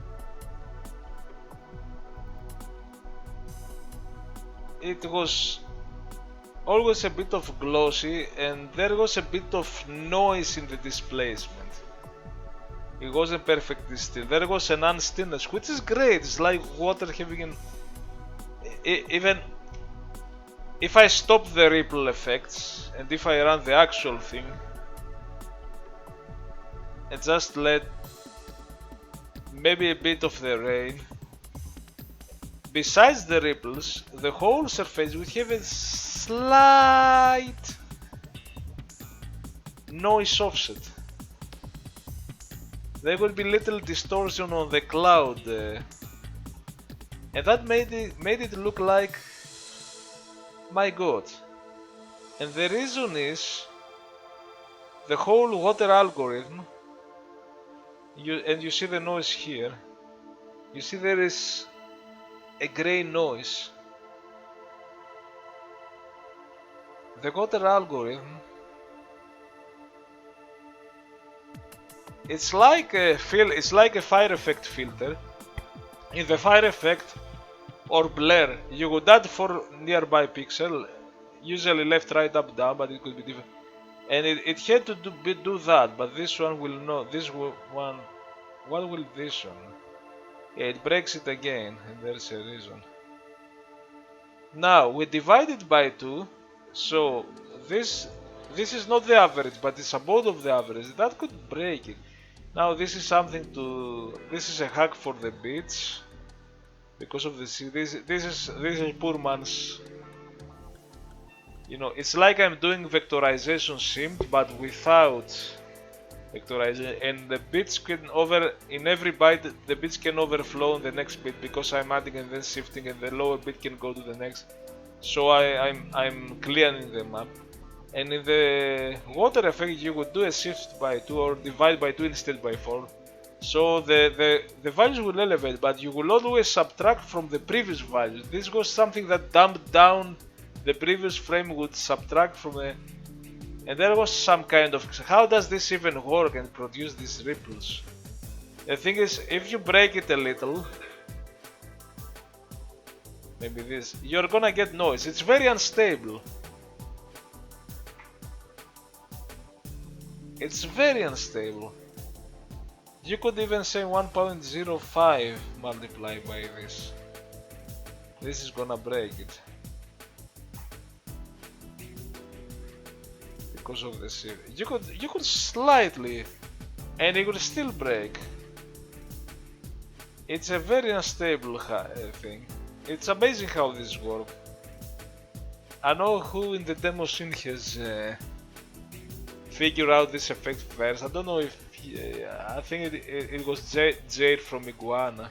It was always a bit of glossy, and there was a bit of noise in the displacement. It wasn't perfectly still. There was an unstillness, which is great. It's like water having an. Even if I stop the ripple effects and if I run the actual thing and just let maybe a bit of the rain, besides the ripples, the whole surface would have a slight noise offset. There will be little distortion on the cloud, and that made it look like, my god. And the reason is the whole water algorithm. You see the noise here. You see there is a gray noise. The water algorithm it's like a fire effect filter. In the fire effect or blur, you would add 4 nearby pixel, usually left, right, up, down, but it could be different. And it had to do that, but this one will not. This one, what will this one? Yeah, it breaks it again, and there's a reason. Now we divide it by 2, so this is not the average, but it's above of the average. That could break it. Now this is something to. This is a hack for the bits, because of this. This is poor man's. You know, it's like I'm doing vectorization sim, but without vectorization, and the bits can in every byte the bits can overflow on the next bit because I'm adding and then shifting, and the lower bit can go to the next. So I'm clearing the map. And in the water effect you would do a shift by 2 or divide by 2 instead by 4. So the values will elevate, but you will always subtract from the previous values. This was something that dumped down the previous frame, would subtract from the. And there was some kind of, how does this even work and produce these ripples? The thing is, if you break it a little, maybe this, you're gonna get noise. It's very unstable. It's very unstable. You could even say 1.05 multiplied by this. This is gonna break it. Because of the shift. You could slightly, and it would still break. It's a very unstable thing. It's amazing how this works. I know who in the demo scene has figured out this effect first. I don't know if I think it was Jade from Iguana.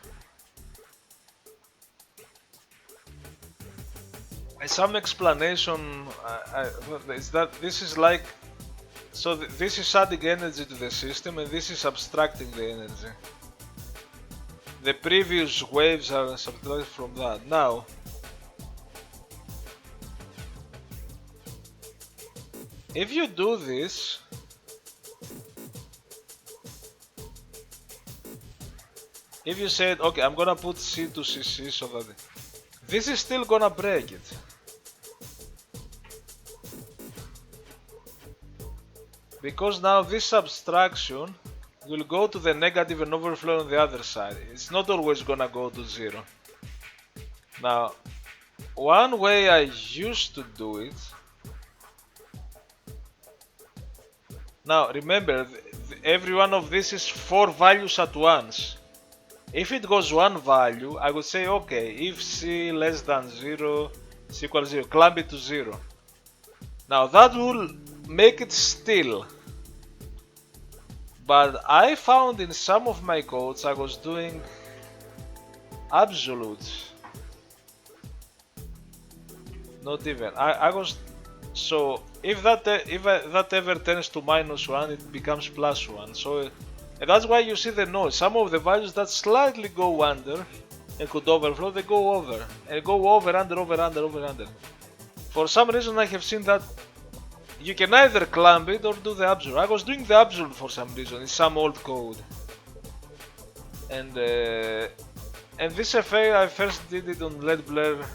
Some explanation is that this is like, so this is adding energy to the system and this is subtracting the energy. The previous waves are subtracted from that. Now if you do this, if you said okay, I'm gonna put C to CC so that this is still gonna break it. Because now this subtraction will go to the negative and overflow on the other side. It's not always gonna go to 0. Now, one way I used to do it. Now remember, every one of this is 4 values at once. If it goes one value, I would say okay, if C less than 0, C equals 0, clamp it to 0. Now that will make it still. But I found in some of my codes I was doing absolutes. Not even. I was, so if that ever turns to -1, it becomes +1. So and that's why you see the noise. Some of the values that slightly go under and could overflow, they go over and go over, under, over, under, over, under. For some reason I have seen that you can either clamp it or do the absolute. I was doing the absolute for some reason in some old code. And this effect I first did it on LED Blur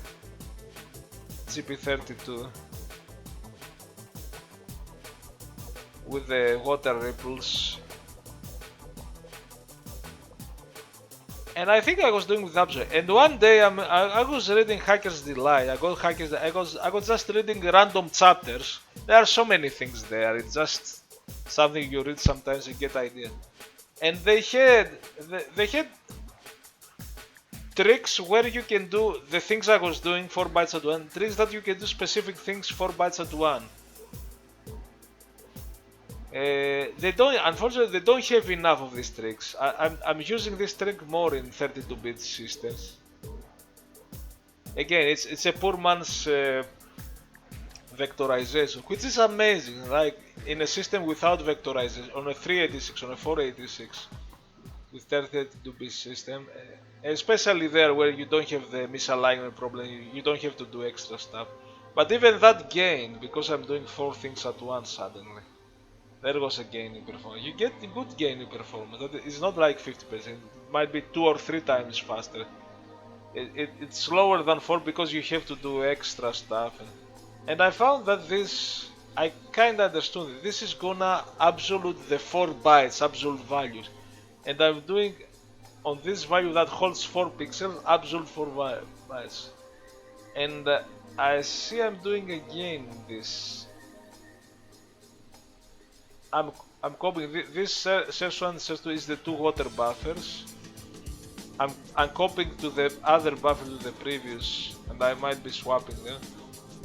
GP32 with the water ripples. And I think I was doing with absolute. And one day I was reading Hacker's Delight. I was just reading random chapters. There are so many things there. It's just something you read sometimes, you get ideas. And they had tricks where you can do the things I was doing 4 bytes at 1. Tricks that you can do specific things 4 bytes at 1. They don't, unfortunately, they don't have enough of these tricks. I'm using this trick more in 32-bit systems. Again, it's a poor man's vectorization, which is amazing. Like in a system without vectorization, on a 386, on a 486, with 32-bit system, especially there where you don't have the misalignment problem, you don't have to do extra stuff. But even that gain, because I'm doing 4 things at once suddenly. There was a gain in performance. You get a good gain in performance. It's not like 50%. It might be 2 or 3 times faster. It's slower than 4 because you have to do extra stuff. And I found that this, I kinda understood it. This is gonna absolute the 4 bytes, absolute values. And I'm doing on this value that holds 4 pixels, absolute 4 bytes. And I see I'm doing again this. I'm copying this SES1 and SES2 is the 2 water buffers. I'm copying to the other buffer to the previous, and I might be swapping them.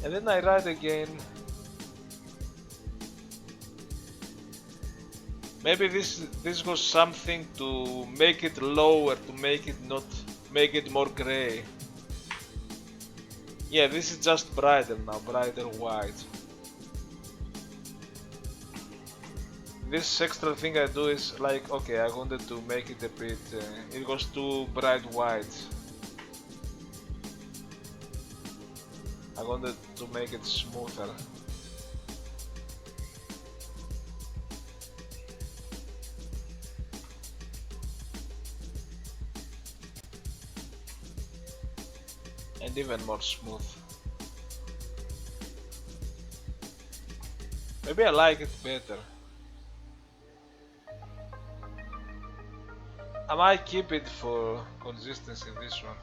And then I write again. Maybe this was something to make it lower, to make it more gray. Yeah, this is just brighter now, brighter white. This extra thing I do is like, okay, I wanted to make it a bit, it was too bright white. I wanted to make it smoother. And even more smooth. Maybe I like it better. I might keep it for consistency in this one.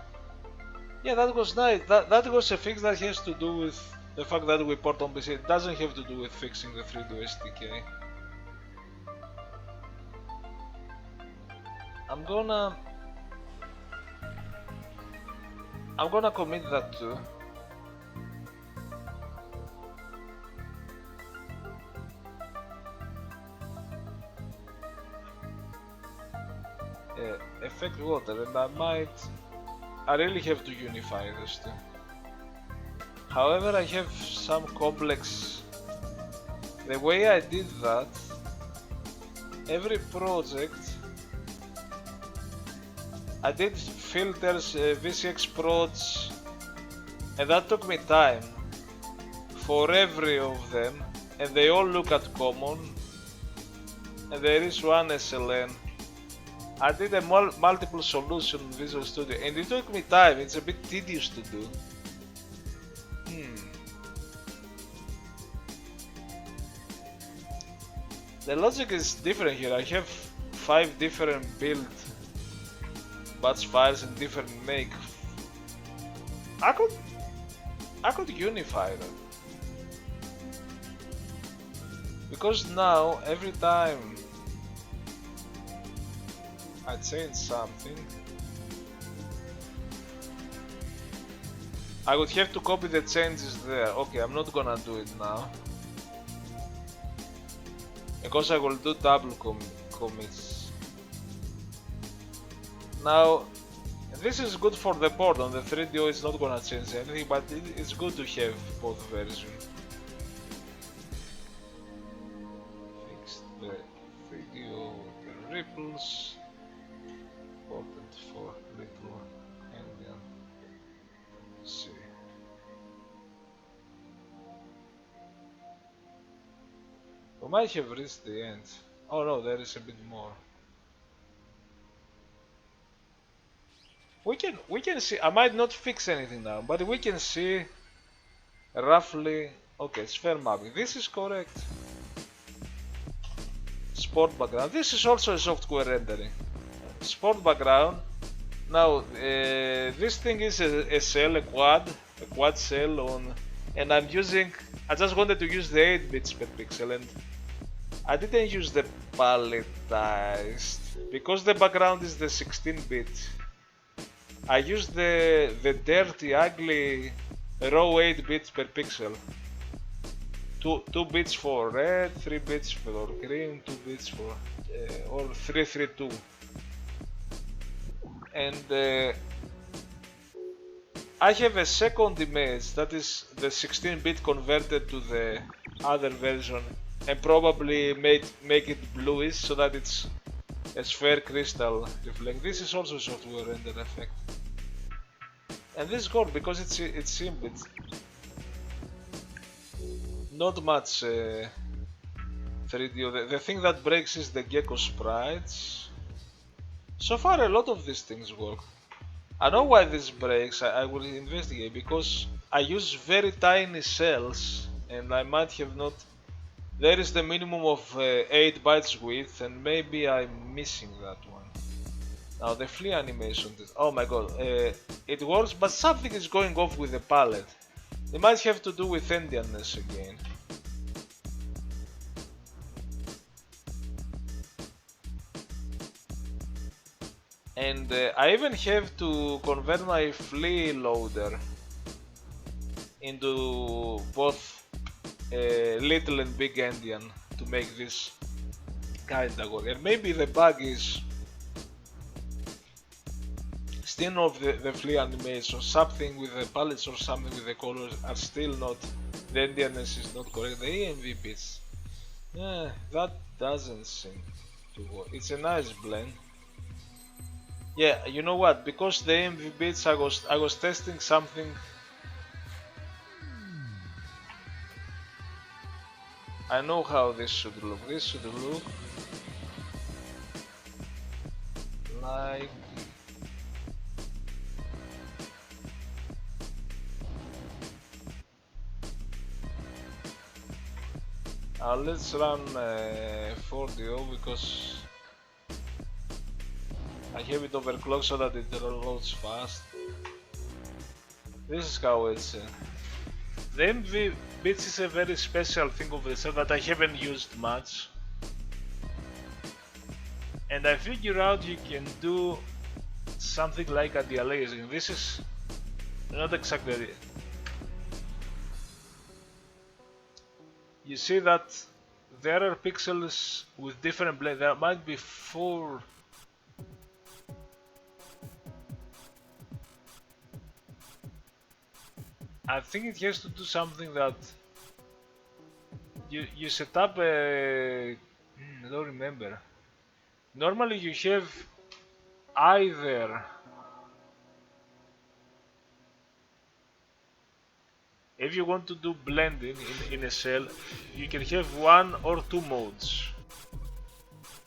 Yeah, that was nice. That was a fix that has to do with the fact that we port on PC. It doesn't have to do with fixing the 3D SDK. I'm gonna commit that too. Effect water, and I really have to unify this two. However, I have some complex. The way I did that, every project I did filters, VCX prods, and that took me time for every of them, and they all look at common, and there is one SLN. I did a multiple solution in Visual Studio, and it took me time. It's a bit tedious to do. The logic is different here. I have 5 different build batch files and different make. I could unify them, because now every time I change something, I would have to copy the changes there. Okay, I'm not gonna do it now, because I will do double commits. Now, this is good for the port. On the 3DO it's not gonna change anything, but it's good to have both versions. Fix the 3DO ripples. Ported for little endian. See. We might have reached the end. Oh no, there is a bit more. We can see. I might not fix anything now, but we can see roughly. Okay, sphere mapping. This is correct. Sport background. This is also a software rendering. Sport background. Now this thing is a cell, a quad cell on, and I just wanted to use the 8 bits per pixel, and I didn't use the palletized because the background is the 16-bit. I used the dirty, ugly raw 8 bits per pixel. 2 bits for red, 3 bits for green, 2 bits for or 332. And I have a second image that is the 16-bit converted to the other version, and probably make it bluish so that it's a sphere crystal reflect. This is also software render effect, and this is good because it's simple. It's not much 3D. The thing that breaks is the gecko sprites. So far a lot of these things work. I know why this breaks, I will investigate, because I use very tiny cells and I might have not... There is the minimum of 8 bytes width and maybe I'm missing that one. Now the flea animation, oh my god, it works, but something is going off with the palette. It might have to do with endianness again. And I even have to convert my flea loader into both little and big endian to make this kinda work. And maybe the bug is still not the flea animation, something with the palettes or something with the colors are still not, the endianness is not correct. The EMV bits, that doesn't seem to work. It's a nice blend. Yeah, you know what? Because the EMV bits, I was testing something. I know how this should look. This should look like... let's run 4DO because I have it overclocked so that it loads fast. This is how it's... the MV bits is a very special thing of the set that I haven't used much. And I figure out you can do something like a de-aliasing. This is not exactly... You see that there are pixels with different blend. There might be 4. I think it has to do something that you set up a... I don't remember. Normally you have either... If you want to do blending in a cell, you can have 1 or 2 modes.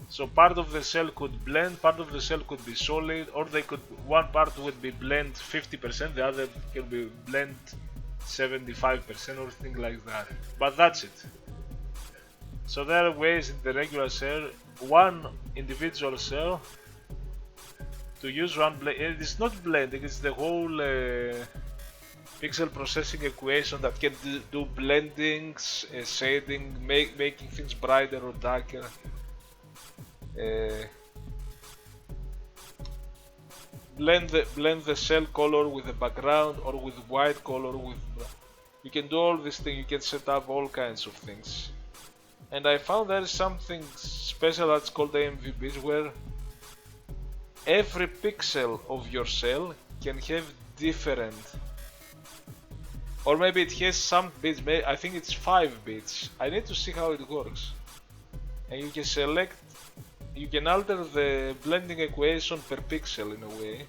So part of the cell could blend, part of the cell could be solid, or they could, one part would be blend 50%, the other can be blend 75% or things like that. But that's it. So there are ways in the regular cell, one individual cell, to use one blend. It is not blending, it's the whole pixel processing equation that can do blendings, shading, making things brighter or darker. Blend the cell color with the background or with white color. You can do all these things. You can set up all kinds of things. And I found there is something special that's called AMV bits, where every pixel of your cell can have different, or maybe it has some bits. I think it's 5 bits. I need to see how it works. And you can select. You can alter the blending equation per pixel in a way,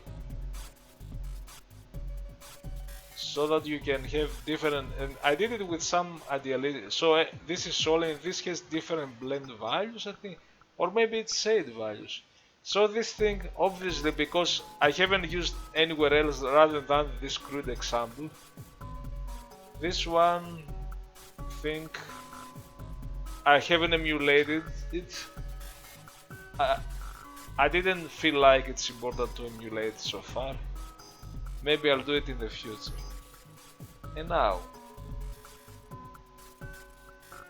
so that you can have different, and I did it with some idealism. So this is solid, and this has different blend values, I think, or maybe it's shade values. So this thing, obviously, because I haven't used anywhere else rather than this crude example, this one, I think, I haven't emulated it. I didn't feel like it's important to emulate so far. Maybe I'll do it in the future. And now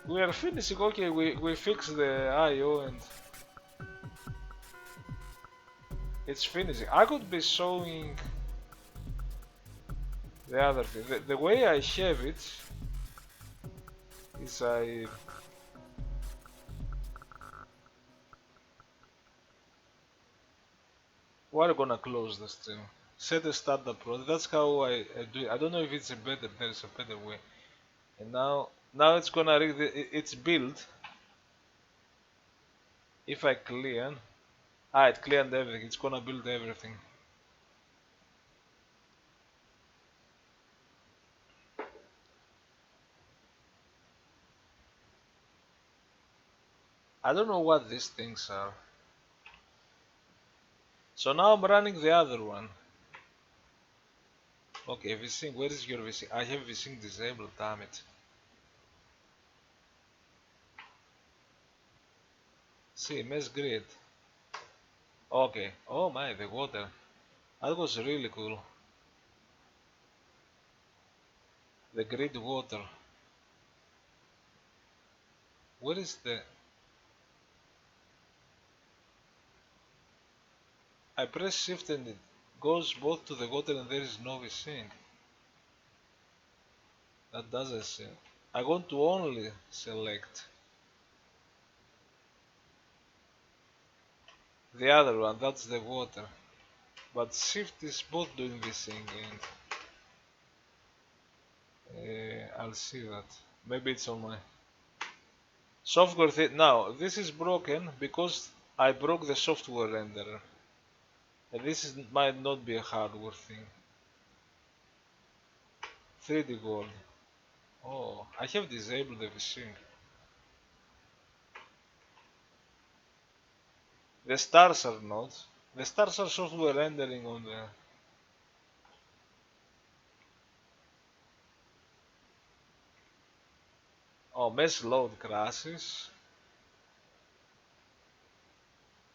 we are finishing. Okay, we fixed the IO and it's finishing. I could be showing the other thing. The way I have it is we're gonna close the stream. Set a startup process. That's how I do it. I don't know if it's there's a better way. And now it's gonna read it's built. If I clear, it cleared everything. It's gonna build everything. I don't know what these things are. So now I'm running the other one. Okay, vsync, where is your vsync? I have vsync disabled, damn it. See, mesh grid. Okay, oh my, the water. That was really cool. The grid water. Where is the... I press shift and it goes both to the water and there is no vsync. That doesn't seem... I want to only select the other one, that's the water. But shift is both doing vsync and I'll see that. Maybe it's on my software thing. Now, this is broken because I broke the software renderer. And this might not be a hardware thing. 3D gold. Oh, I have disabled the vsync. The stars are not. The stars are software rendering on the... Oh, mesh load crashes.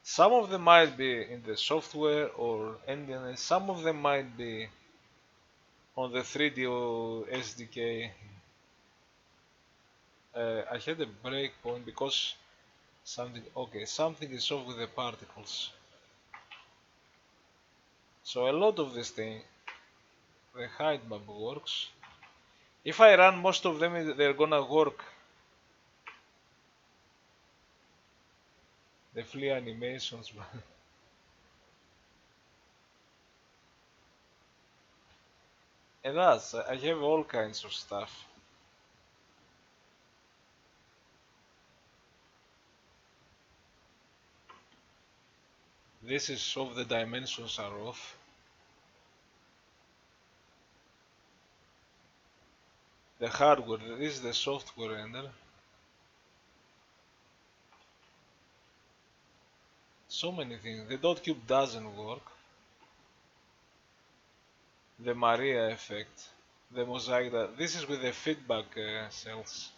Some of them might be in the software or endian. Some of them might be on the 3DO SDK. I had a breakpoint because something... Okay, something is off with the particles. So a lot of this thing, the height map works. If I run most of them, they're gonna work. The flea animations. And that's, I have all kinds of stuff. This is off, the dimensions are off. The hardware, this is the software render. So many things. The dot cube doesn't work. The Maria effect. The mosaic, this is with the feedback cells.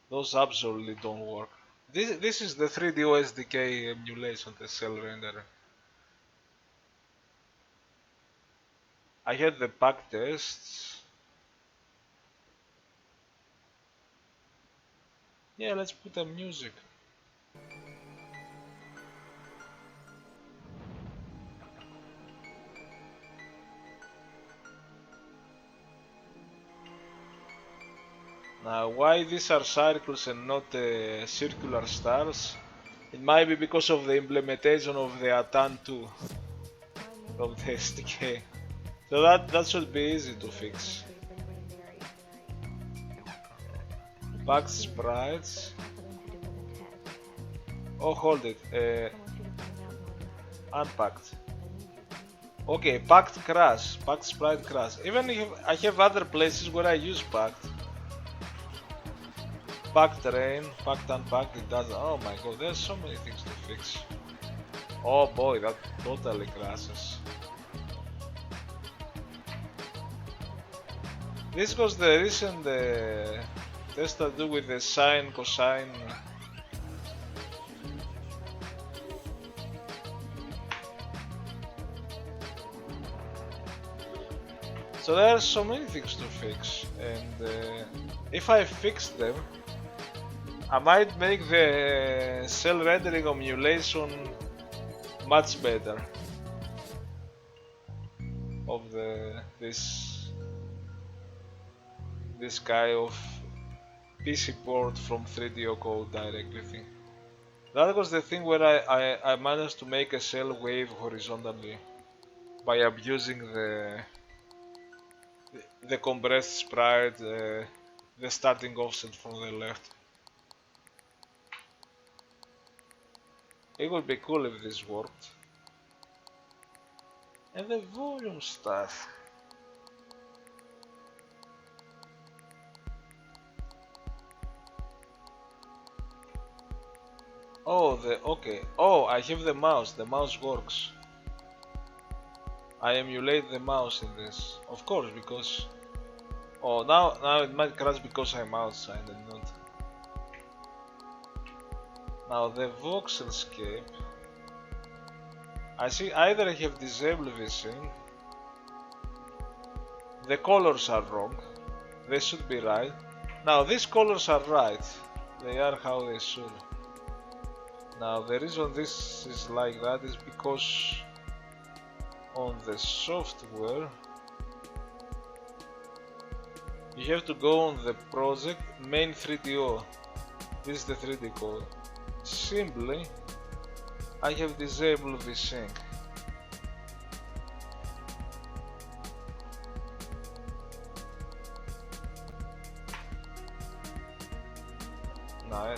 Those absolutely don't work. This is the 3DO SDK emulation, the CEL Renderer. I had the pack tests. Yeah, let's put the music. Now, why these are circles and not circular stars? It might be because of the implementation of the ATAN 2 of the SDK. So that should be easy to fix. Packed sprites. Oh, hold it. Unpacked. Okay, packed crash. Packed sprite crash. Even if I have other places where I use packed. Packed rain, packed unpacked, it doesn't. Oh my god, there's so many things to fix. Oh boy, that totally crashes. This was the recent test I do with the sine, cosine. So there are so many things to fix, and if I fix them, I might make the CEL rendering emulation much better of this kind of PC port from 3DO code directly thing. That was the thing where I managed to make a CEL wave horizontally by abusing the compressed sprite, the starting offset from the left. It would be cool if this worked. And the volume stuff. Oh, okay. Oh, I have the mouse. The mouse works. I emulate the mouse in this, of course, because oh now it might crash because I'm outside and not. Now the voxel escape. I see either I have disabled vsync. The colors are wrong. They should be right. Now these colors are right. They are how they should. Now the reason this is like that is because on the software you have to go on the project main 3DO. This is the 3D code. Simply I have disabled vsync.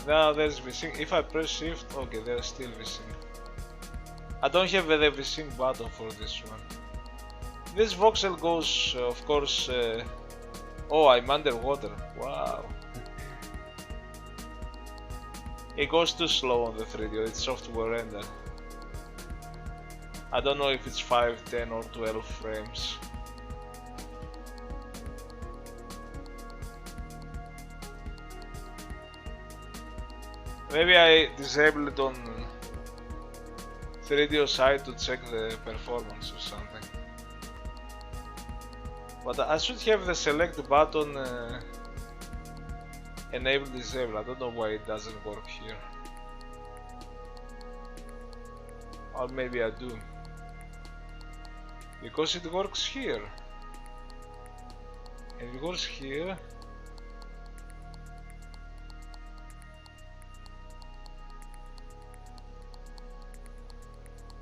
Now there's vsync. If I press shift, okay, there's still vsync. I don't have the vsync button for this one. This voxel goes, of course. Oh, I'm underwater. Wow. It goes too slow on the 3D. It's software render. I don't know if it's 5, 10 or 12 frames. Maybe I disable it on 3D side to check the performance or something. But I should have the select button enable disable. I don't know why it doesn't work here. Or maybe I do. Because it works here. And it works here.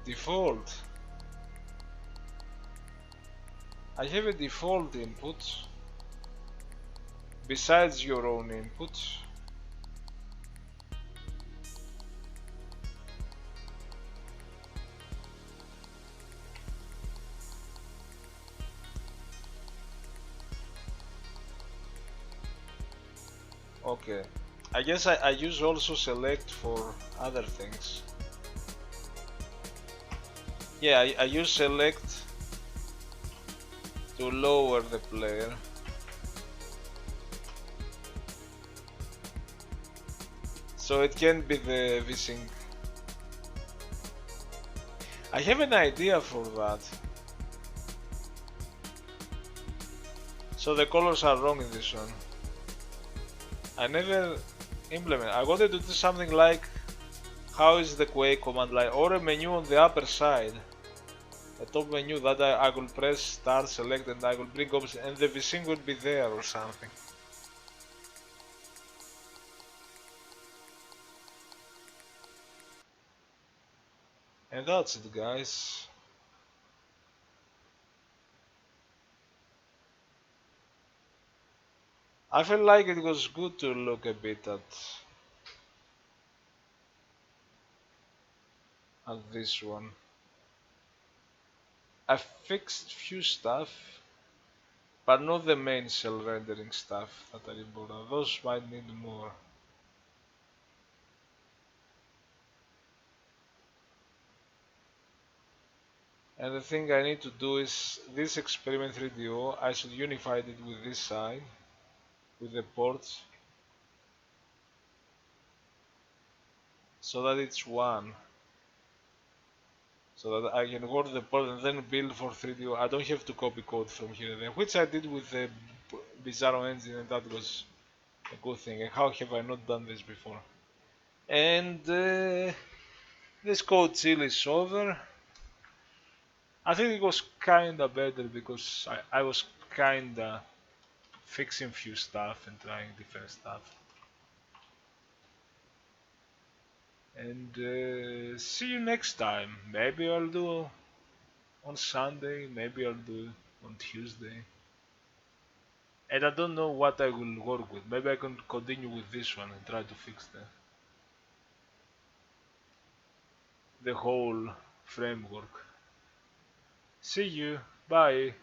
Default. I have a default input besides your own input. Okay, I guess I use also select for other things. Yeah, I use select to lower the player. So it can be the vsync. I have an idea for that. So the colors are wrong in this one. I never implement. I wanted to do something like how is the Quake command line or a menu on the upper side. A top menu that I will press start select and I will bring options and the vsync will be there or something. And that's it, guys. I felt like it was good to look a bit at this one. I fixed few stuff, but not the main CEL rendering stuff that are important. Those might need more. And the thing I need to do is this experiment 3DO, I should unify it with this side, with the ports, so that it's one. So that I can word the port and then build for 3DO. I don't have to copy code from here and there, which I did with the Bizarro engine and that was a good thing. And how have I not done this before? And this code chill is over. I think it was kinda better because I was kinda fixing few stuff and trying different stuff. And see you next time. Maybe I'll do on Sunday, maybe I'll do on Tuesday. And I don't know what I will work with. Maybe I can continue with this one and try to fix the whole framework. See you. Bye.